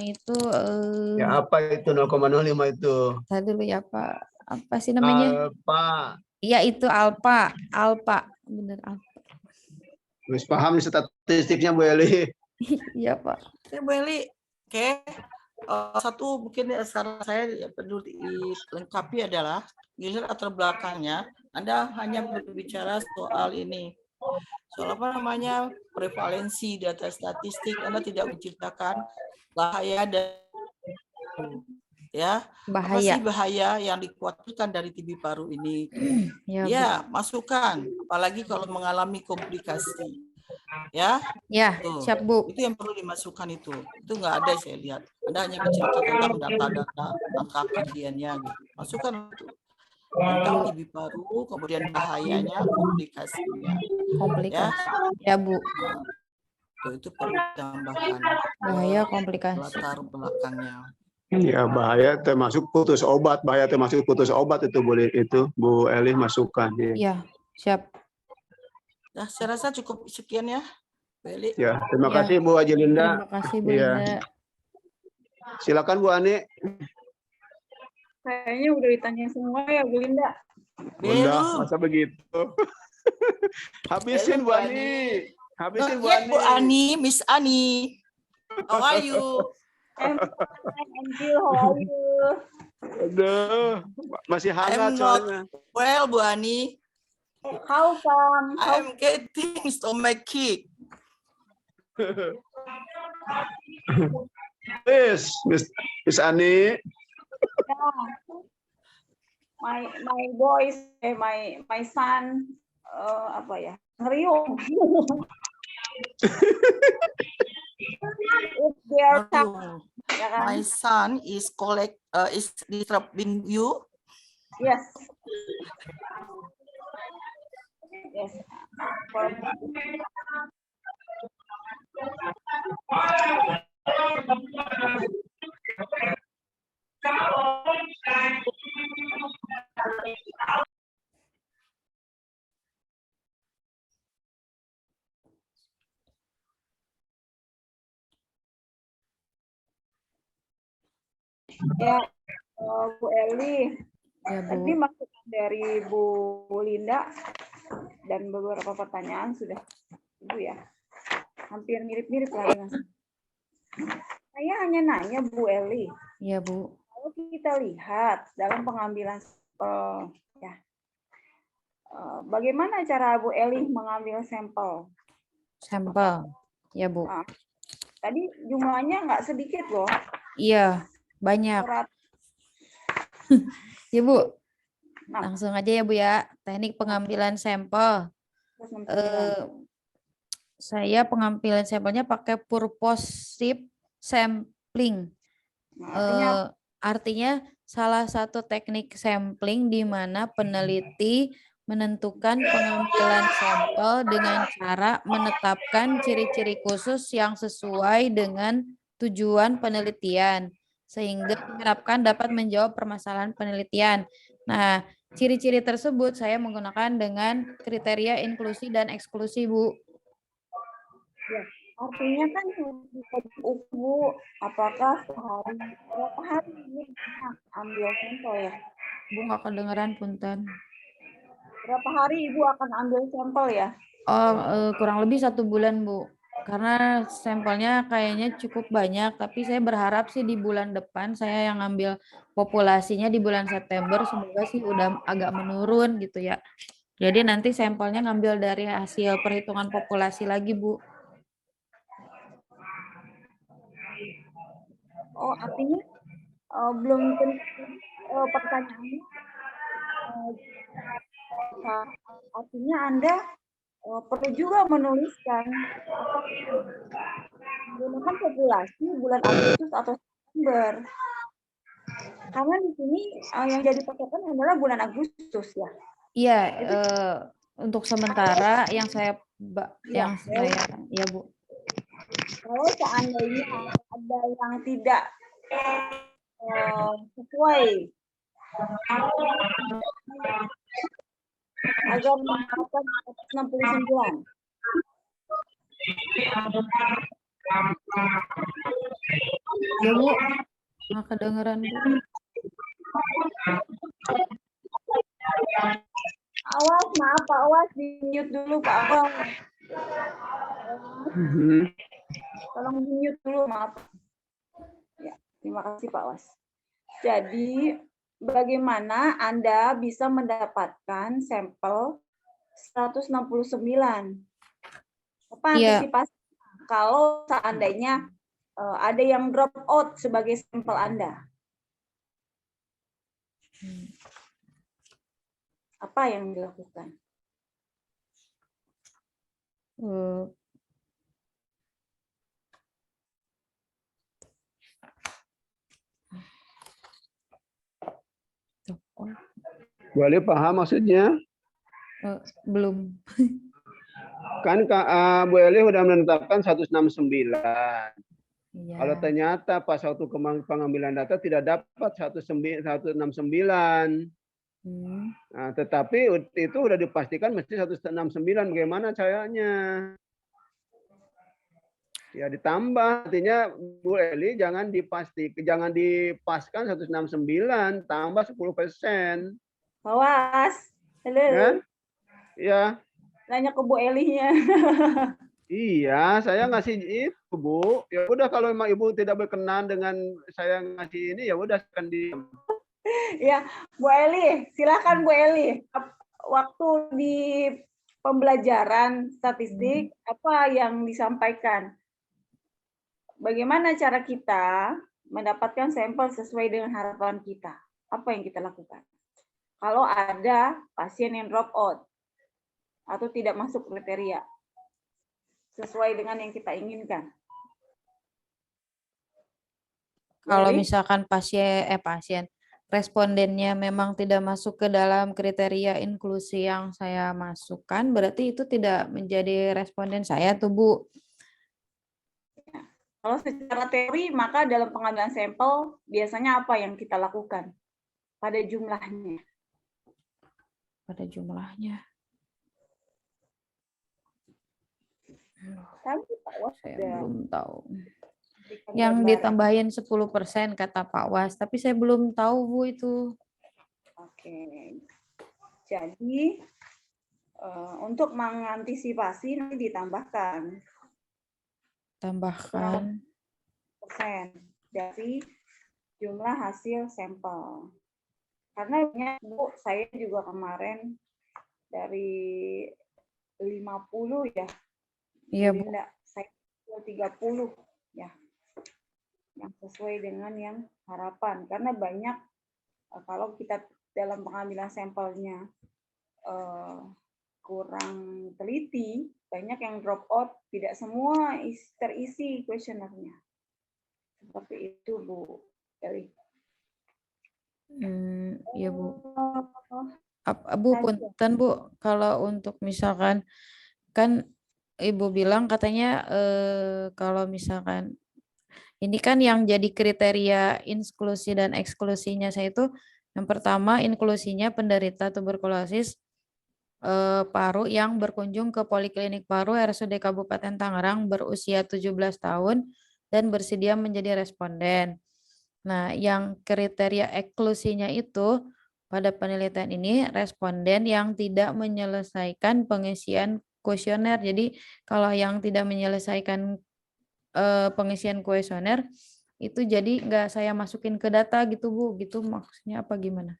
itu Ya apa itu 0,05 itu? Tadi dulu ya Pak. Apa sih namanya? Alfa. Iya itu alfa. Bener alfa. Harus paham statistiknya Bu Eli. Iya Pak. Oke, Bu Eli. Oke. Satu mungkin saran saya perlu dilengkapi adalah dilihat latar belakangnya. Anda hanya berbicara soal ini. Soal apa namanya prevalensi data statistik. Anda tidak menceritakan bahaya dan ya apa sih bahaya yang dikhawatirkan dari TB paru ini. Ya, masukkan. Apalagi kalau mengalami komplikasi. Ya, siap Bu. Itu yang perlu dimasukkan itu nggak ada saya lihat. Anda hanya bercerita tentang data-data, angka kejadiannya gitu. Masukkan itu tentang TB paru, kemudian bahayanya, komplikasinya. Ya Bu. Itu perlu ditambahkan. Bahaya komplikasi. Latar belakangnya. Ya bahaya termasuk putus obat, itu boleh itu Bu Eli masukkan. Ya, siap. Nah, saya rasa cukup sekian ya. Ya, terima kasih Bu Haji Linda. Terima kasih Bu Linda. Silakan Bu Ani. Kayaknya udah ditanya semua ya Bu Linda. Bunda, masa begitu? Habisin Bu Ani. Habisin Bu Ani. Bu Ani, Miss Ani. How are you? I'm fine, how are you? Aduh, masih hangat soalnya. Well, Bu Ani. How come? I'm getting stomachache. Miss Ani. My boys, my son, apa ya? Ngeriung. Ya kan? My son is disturbing you. Yes. Yes. Ya, Bu Eli. Ya, Bu. Tadi masukan dari Bu Linda dan beberapa pertanyaan sudah Ibu ya. Hampir mirip-mirip lah dengan saya hanya nanya Bu Eli. Iya Bu. Kalau kita lihat dalam pengambilan sampel, ya, bagaimana cara Bu Eli mengambil sampel? Sampel, ya Bu. Nah, tadi jumlahnya nggak sedikit loh. Iya, banyak. Ya Bu. Langsung aja ya Bu ya. Teknik pengambilan sampel. Saya pengambilan sampelnya pakai purposive sampling. Artinya salah satu teknik sampling di mana peneliti menentukan pengambilan sampel dengan cara menetapkan ciri-ciri khusus yang sesuai dengan tujuan penelitian, sehingga diharapkan dapat menjawab permasalahan penelitian. Nah, ciri-ciri tersebut saya menggunakan dengan kriteria inklusi dan eksklusi, Bu. Ya, artinya kan Bu, apakah berapa hari ini ambil sampel ya? Bu nggak kedengeran punten. Berapa hari Ibu akan ambil sampel ya? Oh, kurang lebih 1 bulan Bu. Karena sampelnya kayaknya cukup banyak, tapi saya berharap sih di bulan depan saya yang ambil populasinya di bulan September, semoga sih udah agak menurun gitu ya. Jadi nanti sampelnya ngambil dari hasil perhitungan populasi lagi Bu. Oh, artinya belum tentu pertanyaannya. Artinya Anda perlu juga menuliskan Menggunakan populasi bulan Agustus atau September. Karena di sini yang jadi patokan adalah bulan Agustus ya. Iya, untuk sementara yang saya ya Bu. Kalau seandainya ada yang tidak sesuai agar menggunakan 169. Ya Bu, nggak kedengeran Bu. Awas, maaf Pak Awas, di-mute dulu Pak Awas. Tolong di-mute dulu, maaf. Ya, terima kasih Pak Awas. Jadi, bagaimana Anda bisa mendapatkan sampel 169? Apa antisipasi kalau seandainya ada yang drop out sebagai sampel Anda? Apa yang dilakukan? Boleh paham maksudnya? Belum. Kan Bu Eli sudah menetapkan 169. Iya. Kalau ternyata pas waktu pengambilan data tidak dapat 169. Nah, tetapi itu sudah dipastikan mesti 169. Bagaimana caranya? Ya ditambah, artinya Bu Eli jangan dipaskan 169, tambah 10%. Awas. Halo. Ya. Nanya ke Bu Elinya. Iya, saya ngasih itu, Bu. Ya udah kalau memang Ibu tidak berkenan dengan saya ngasih ini, ya udah akan diam. Ya, Bu Eli, silakan Bu Eli. Waktu di pembelajaran statistik, apa yang disampaikan? Bagaimana cara kita mendapatkan sampel sesuai dengan harapan kita? Apa yang kita lakukan? Kalau ada pasien yang drop out atau tidak masuk kriteria sesuai dengan yang kita inginkan. Kalau misalkan pasien respondennya memang tidak masuk ke dalam kriteria inklusi yang saya masukkan, berarti itu tidak menjadi responden saya tuh Bu. Kalau secara teori, maka dalam pengambilan sampel biasanya apa yang kita lakukan pada jumlahnya? Pada jumlahnya. Saya belum tahu. Yang ditambahin 10% kata Pak Was, tapi saya belum tahu Bu itu. Oke. Jadi untuk mengantisipasi nanti ditambahkan. Tambahkan persen dari jumlah hasil sampel. Karena Bu, saya juga kemarin dari 50 ya. Iya Bu. Saya 30 ya. Yang sesuai dengan yang harapan. Karena banyak kalau kita dalam pengambilan sampelnya kurang teliti, banyak yang drop out, tidak semua terisi kuesionernya. Seperti itu Bu. Iya Bu. Bu, punten Bu, kalau untuk misalkan kan Ibu bilang katanya kalau misalkan ini kan yang jadi kriteria inklusi dan eksklusinya saya itu yang pertama inklusinya penderita tuberkulosis paru yang berkunjung ke Poliklinik Paru RSUD Kabupaten Tangerang berusia 17 tahun dan bersedia menjadi responden. Nah, yang kriteria eksklusinya itu pada penelitian ini responden yang tidak menyelesaikan pengisian kuesioner. Jadi kalau yang tidak menyelesaikan pengisian kuesioner itu jadi nggak saya masukin ke data gitu Bu, gitu maksudnya apa gimana?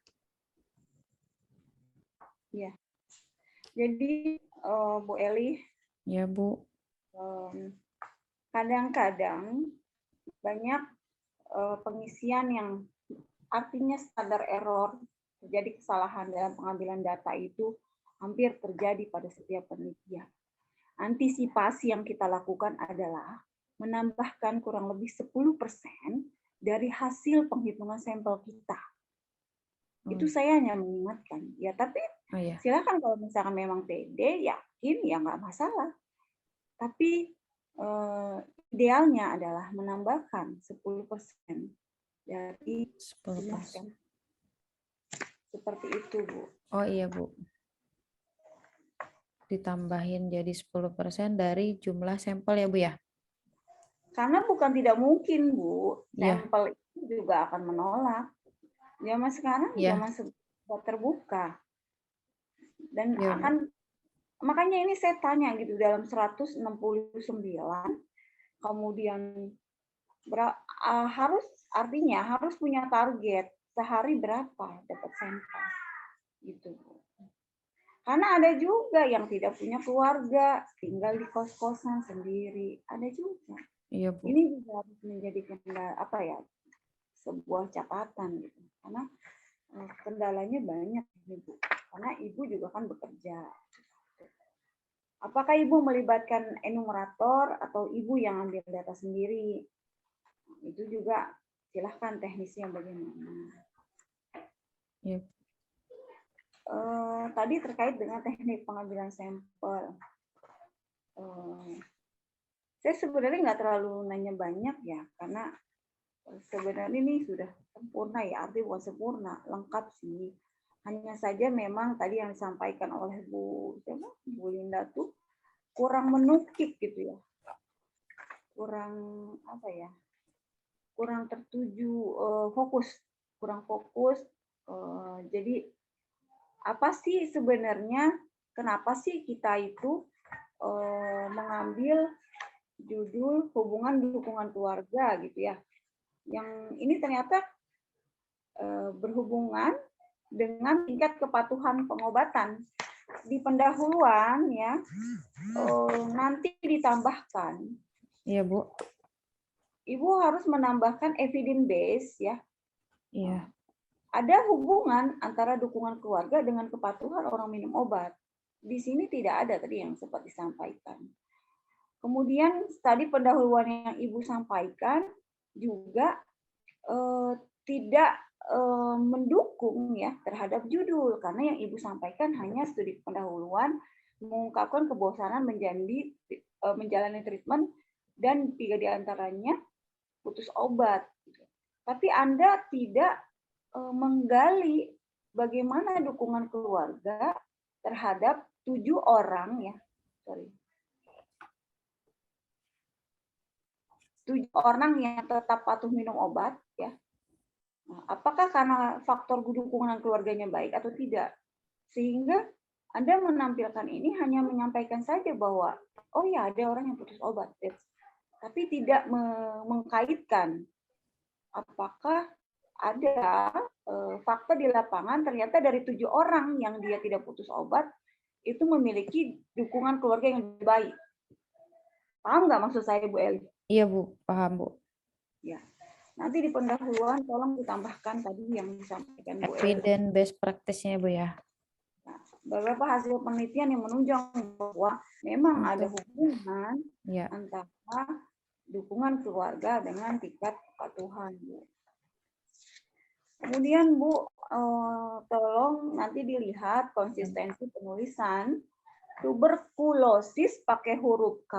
Ya, jadi Bu Eli. Ya Bu. Kadang-kadang banyak pengisian yang artinya standar error, terjadi kesalahan dalam pengambilan data itu hampir terjadi pada setiap penelitian. Antisipasi yang kita lakukan adalah menambahkan kurang lebih 10% dari hasil penghitungan sampel kita. Itu saya hanya mengingatkan. Ya, tapi silakan kalau misalkan memang pede, yakin, ya nggak masalah. Tapi idealnya adalah menambahkan 10% dari 10%. Seperti itu, Bu. Oh iya, Bu. Ditambahin jadi 10% dari jumlah sampel ya, Bu ya? Karena bukan tidak mungkin, Bu. Sampel itu juga akan menolak. Zaman sekarang zaman terbuka. Dan akan, makanya ini saya tanya gitu, dalam 169, kemudian harus punya target sehari berapa dapat sampel gitu. Karena ada juga yang tidak punya keluarga, tinggal di kos-kosan sendiri, ada juga. Iya, Bu. Ini juga harus menjadi sebuah catatan gitu. Karena kendalanya banyak, Ibu. Karena Ibu juga kan bekerja. Apakah Ibu melibatkan enumerator atau Ibu yang ambil data sendiri? Itu juga silahkan teknisnya bagaimana. Yep. Tadi terkait dengan teknik pengambilan sampel. Saya sebenarnya nggak terlalu nanya banyak ya, karena sebenarnya ini sudah sempurna ya, artinya bukan sempurna, lengkap sih. Hanya saja memang tadi yang disampaikan oleh Bu Linda tuh kurang menukik gitu ya. Kurang apa ya? Kurang tertuju, kurang fokus. Jadi apa sih sebenarnya, kenapa sih kita itu mengambil judul hubungan dukungan keluarga gitu ya? Yang ini ternyata berhubungan dengan tingkat kepatuhan pengobatan. Di pendahuluan ya, nanti ditambahkan. Iya, Bu. Ibu harus menambahkan evidence base ya. Iya. Ada hubungan antara dukungan keluarga dengan kepatuhan orang minum obat. Di sini tidak ada tadi yang sempat disampaikan. Kemudian tadi pendahuluan yang Ibu sampaikan juga tidak mendukung ya terhadap judul, karena yang Ibu sampaikan hanya studi pendahuluan mengungkapkan kebosanan menjalani treatment dan 3 diantaranya putus obat. Tapi Anda tidak menggali bagaimana dukungan keluarga terhadap 7 orang ya, 7 orang yang tetap patuh minum obat ya. Nah, apakah karena faktor dukungan keluarganya baik atau tidak? Sehingga Anda menampilkan ini hanya menyampaikan saja bahwa oh ya ada orang yang putus obat, tapi tidak mengkaitkan apakah ada fakta di lapangan ternyata dari 7 orang yang dia tidak putus obat itu memiliki dukungan keluarga yang baik. Paham nggak maksud saya, Bu Eli? Iya, Bu. Paham, Bu. Ya. Nanti di pendahuluan tolong ditambahkan tadi yang disampaikan Bu Eli. Evidence based practice-nya, Bu ya. Nah, beberapa hasil penelitian yang menunjukkan bahwa memang ada hubungan antara dukungan keluarga dengan tingkat kepatuhan, Bu. Kemudian Bu, tolong nanti dilihat konsistensi penulisan tuberkulosis pakai huruf K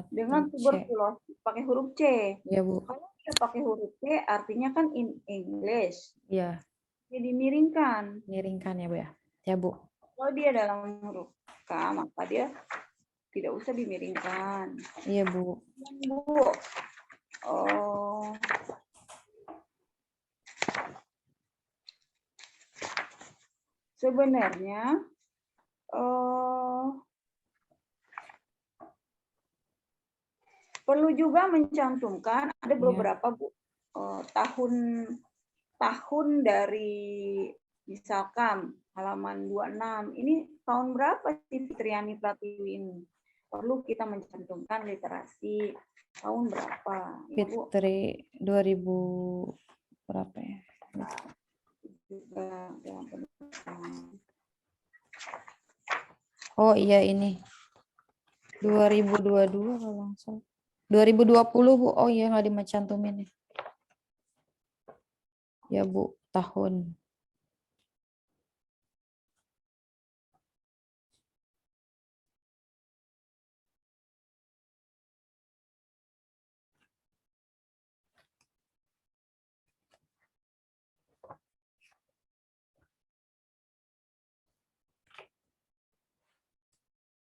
dengan tuberkulosis pakai huruf C. Ya, Bu. Kalau dia pakai huruf C artinya kan in English. Iya. Jadi miringkan. Miringkan ya, Bu ya. Ya, Bu. Kalau dia dalam huruf K maka dia tidak usah dimiringkan. Iya, Bu. Bu, sebenarnya perlu juga mencantumkan ada beberapa Bu, tahun dari misalkan halaman 26 ini tahun berapa sih Fitriani Pratiwi ini? Perlu kita mencantumkan literasi tahun berapa? Fitri 2000 berapa ya? Oh iya ini 2022 kalau nggak salah. 2020 Bu. Oh iya nggak dicantumin nih. Ya Bu, tahun.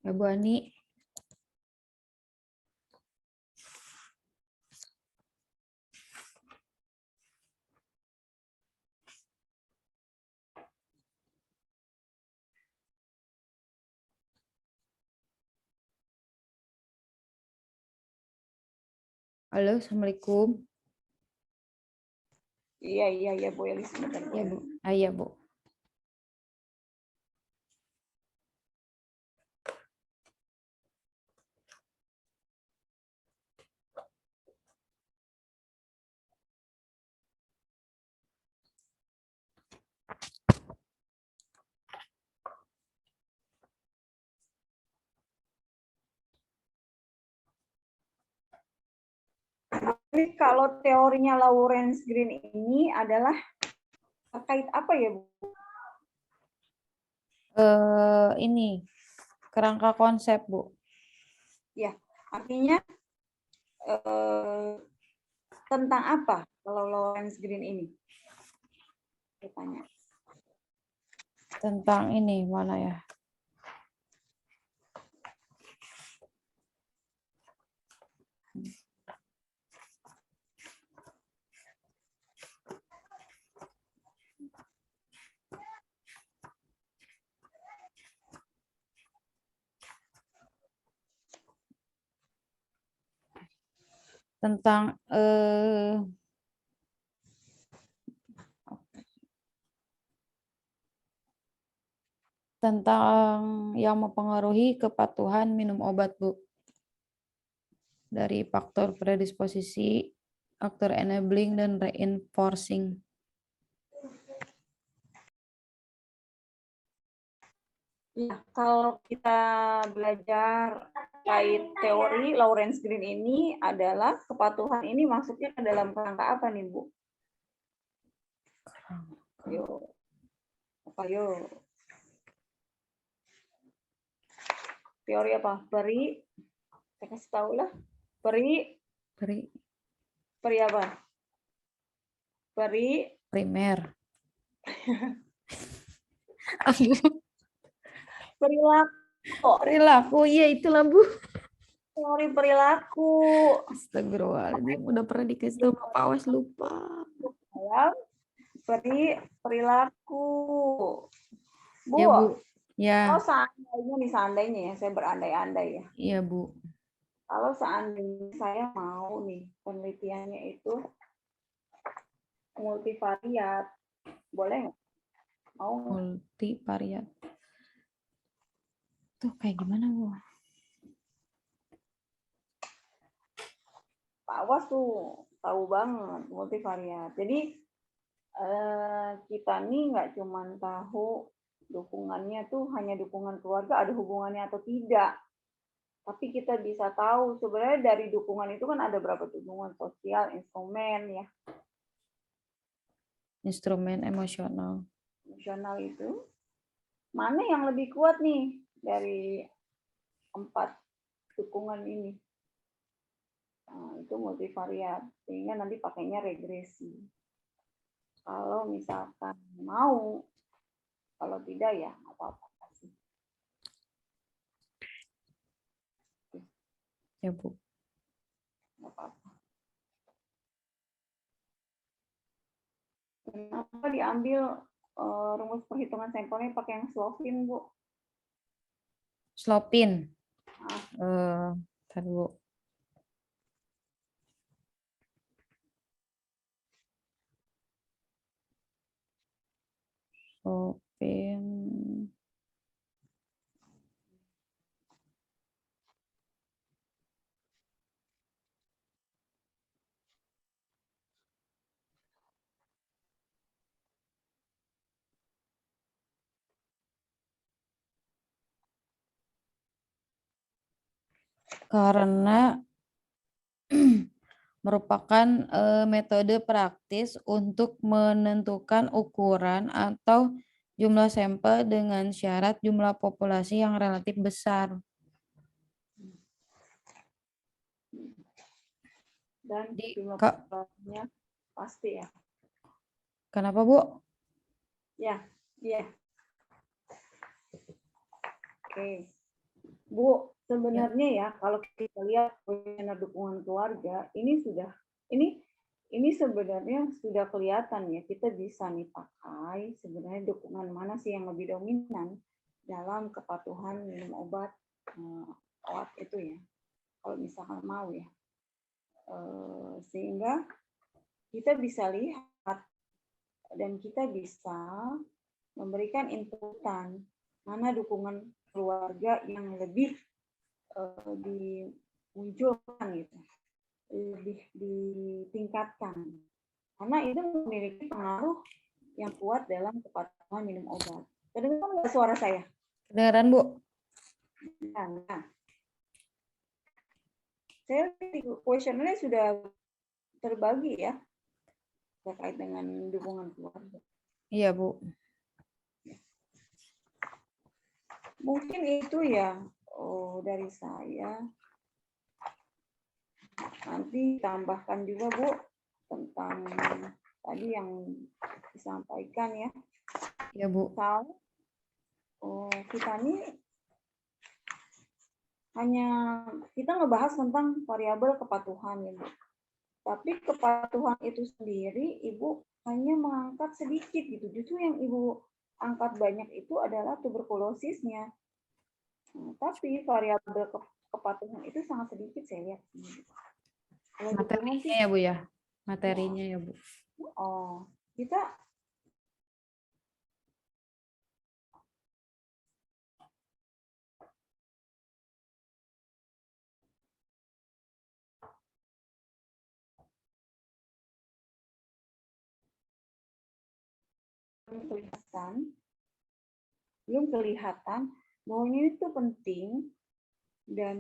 Ya Bu Ani. Halo, Assalamualaikum. Iya Bu Elis, sebentar Bu. Ya Bu. Ah, iya Bu. Tapi kalau teorinya Lawrence Green ini adalah terkait apa ya Bu? Ini kerangka konsep Bu. Ya, artinya tentang apa kalau Lawrence Green ini? Saya tanya. Tentang ini mana ya? Tentang yang mempengaruhi kepatuhan minum obat, Bu. Dari faktor predisposisi, faktor enabling, dan reinforcing. Ya, kalau kita belajar kait teori Lawrence Green ini adalah kepatuhan ini masuknya ke dalam kerangka apa nih, Bu? Yuk. Apa yuk? Teori apa? Peri. Saya kasih tahu lah. Peri apa? Primer. Perilaku, iya itulah Bu. Teori perilaku. Astagfirullahaladzim, udah pernah dikasih tahu Bapak Awas lupa. Perilaku. Bu, Ya Bu. Ya. kalau seandainya ya, saya berandai-andai ya. Iya Bu. Kalau seandainya saya mau nih penelitiannya itu multivariat, boleh nggak? Mau nggak? Multivariat. Tuh kayak gimana Bu? Pak Awas tuh tahu banget multivariat. Jadi kita nih nggak cuma tahu dukungannya tuh hanya dukungan keluarga, ada hubungannya atau tidak. Tapi kita bisa tahu sebenarnya dari dukungan itu kan ada berapa dukungan sosial, instrumen ya. Instrumen emosional. Emosional itu mana yang lebih kuat nih dari 4 dukungan ini? Nah, itu multivariat, sehingga nanti pakainya regresi. Kalau misalkan mau, kalau tidak ya apa-apa. Ya Bu. Apa-apa. Kenapa diambil rumus perhitungan sampelnya pakai yang Slovin, Bu? Slopin. Ntar Bu. Slopin. Karena merupakan metode praktis untuk menentukan ukuran atau jumlah sampel dengan syarat jumlah populasi yang relatif besar. Dan jumlah Kak, populasinya pasti ya. kenapa, Bu? Ya, iya. Oke. Bu, sebenarnya ya kalau kita lihat kuesioner dukungan keluarga ini sebenarnya sudah kelihatan ya, kita bisa nih pakai sebenarnya dukungan mana sih yang lebih dominan dalam kepatuhan minum obat itu ya. Kalau misalkan mau ya. Sehingga kita bisa lihat dan kita bisa memberikan inputan mana dukungan keluarga yang lebih dimunculkan gitu, lebih ditingkatkan, karena itu memiliki pengaruh yang kuat dalam kepatuhan minum obat. Kedengaran nggak suara saya? Kedengaran, Bu? Nah, saya kuesionernya sudah terbagi ya terkait dengan dukungan keluarga. Iya, Bu. Mungkin itu ya dari saya. Nanti tambahkan juga Bu tentang tadi yang disampaikan ya. Ya, Bu. Kalau kita ini hanya kita ngebahas tentang variabel kepatuhan ya Bu. Tapi kepatuhan itu sendiri Ibu hanya mengangkat sedikit gitu. Justru yang Ibu angkat banyak itu adalah tuberkulosisnya. Nah, tapi variabel kepatuhan itu sangat sedikit saya lihat. Materinya ya Bu ya? Materinya ya Bu. Oh, kita belum kelihatan bahwa ini itu penting, dan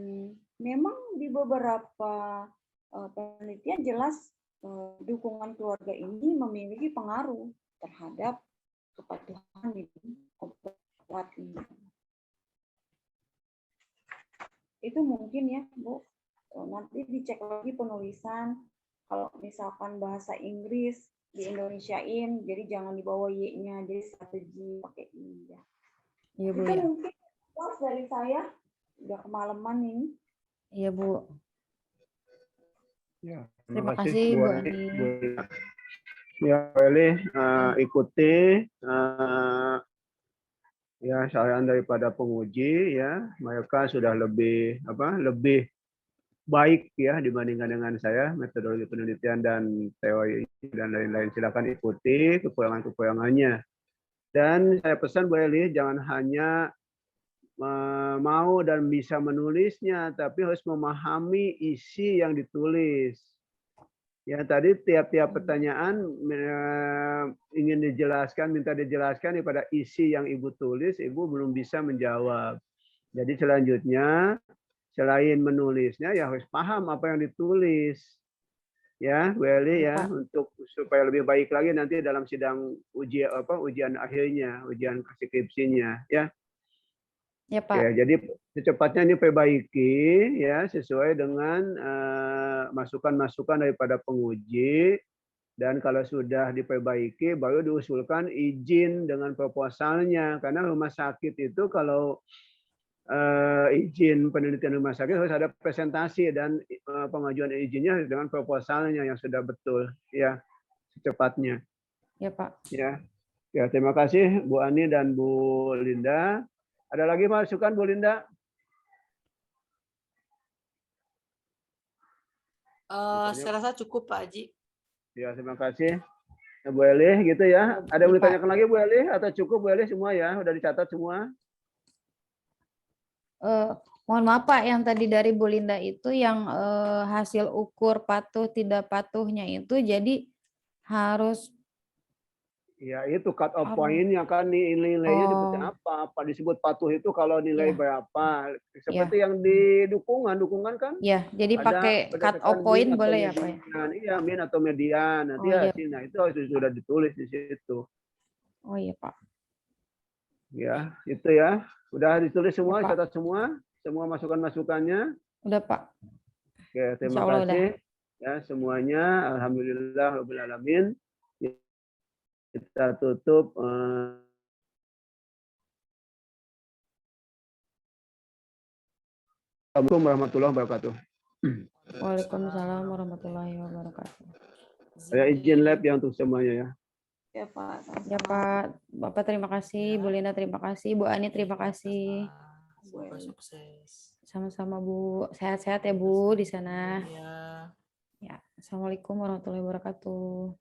memang di beberapa penelitian jelas dukungan keluarga ini memiliki pengaruh terhadap kepatuhan minum obat ini. Itu mungkin ya Bu, nanti dicek lagi penulisan, kalau misalkan bahasa Inggris di Indonesiain, jadi jangan dibawa Y-nya, jadi strategi pakai I ya. Iya Bu itu ya. Mungkin puas dari saya, udah kemalaman ini. Iya Bu. Ya, terima kasih Bu Ani. Ya, Eli ikuti ya saran daripada penguji ya, mereka sudah lebih baik ya dibandingkan dengan saya, metodologi penelitian dan teori dan lain-lain. Silakan ikuti kekurangan-kekurangannya. Dan saya pesan Bu Eli, jangan hanya mau dan bisa menulisnya, tapi harus memahami isi yang ditulis. Ya, tadi tiap-tiap pertanyaan ingin dijelaskan, minta dijelaskan daripada isi yang Ibu tulis, Ibu belum bisa menjawab. Jadi selanjutnya, selain menulisnya, ya harus paham apa yang ditulis. Ya, Bu Eli ya, untuk supaya lebih baik lagi nanti dalam sidang ujian akhirnya, ujian skripsinya, ya. Ya Pak. Oke, jadi secepatnya ini perbaiki ya sesuai dengan masukan-masukan daripada penguji, dan kalau sudah diperbaiki baru diusulkan izin dengan proposalnya, karena rumah sakit itu kalau izin penelitian rumah sakit harus ada presentasi dan pengajuan izinnya dengan proposalnya yang sudah betul ya secepatnya. Ya Pak. Ya, ya terima kasih Bu Ani dan Bu Linda. Ada lagi masukan Bu Linda? Saya rasa cukup Pak Haji. Ya, terima kasih. Bu Eli gitu ya. Ada yang mau ditanyakan lagi Bu Eli atau cukup Bu Eli semua ya? Udah dicatat semua? Mohon maaf Pak, yang tadi dari Bu Linda itu yang hasil ukur patuh tidak patuhnya itu jadi harus Ya itu cut off Apa? point-nya kan nilainya seperti Oh, apa? Apa disebut patuh itu kalau nilai Iya. berapa? ya, Seperti yang di dukungan kan ya. Jadi ada pakai cut berdasarkan off min point atau boleh ya, Pak? Ya? median. Iya, min atau median. Nanti Oh iya, hasilnya itu sudah ditulis di situ. oh iya Pak. Ya, itu ya. Udah ditulis Ya, semua, Pak. catat semua masukan-masukannya. Udah Pak. Oke, terima Insya Allah udah. kasih ya semuanya. Alhamdulillah rabbil alamin. Kita tutup Assalamualaikum warahmatullahi wabarakatuh. Waalaikumsalam warahmatullahi wabarakatuh. Saya izin lab ya untuk semuanya ya. Ya Pak. Ya Pak, Bapak terima kasih, Bu Lina terima kasih, Bu Ani terima kasih. Semoga sukses. Sama-sama Bu, sehat-sehat ya Bu di sana. Ya. Ya, Assalamualaikum warahmatullahi wabarakatuh.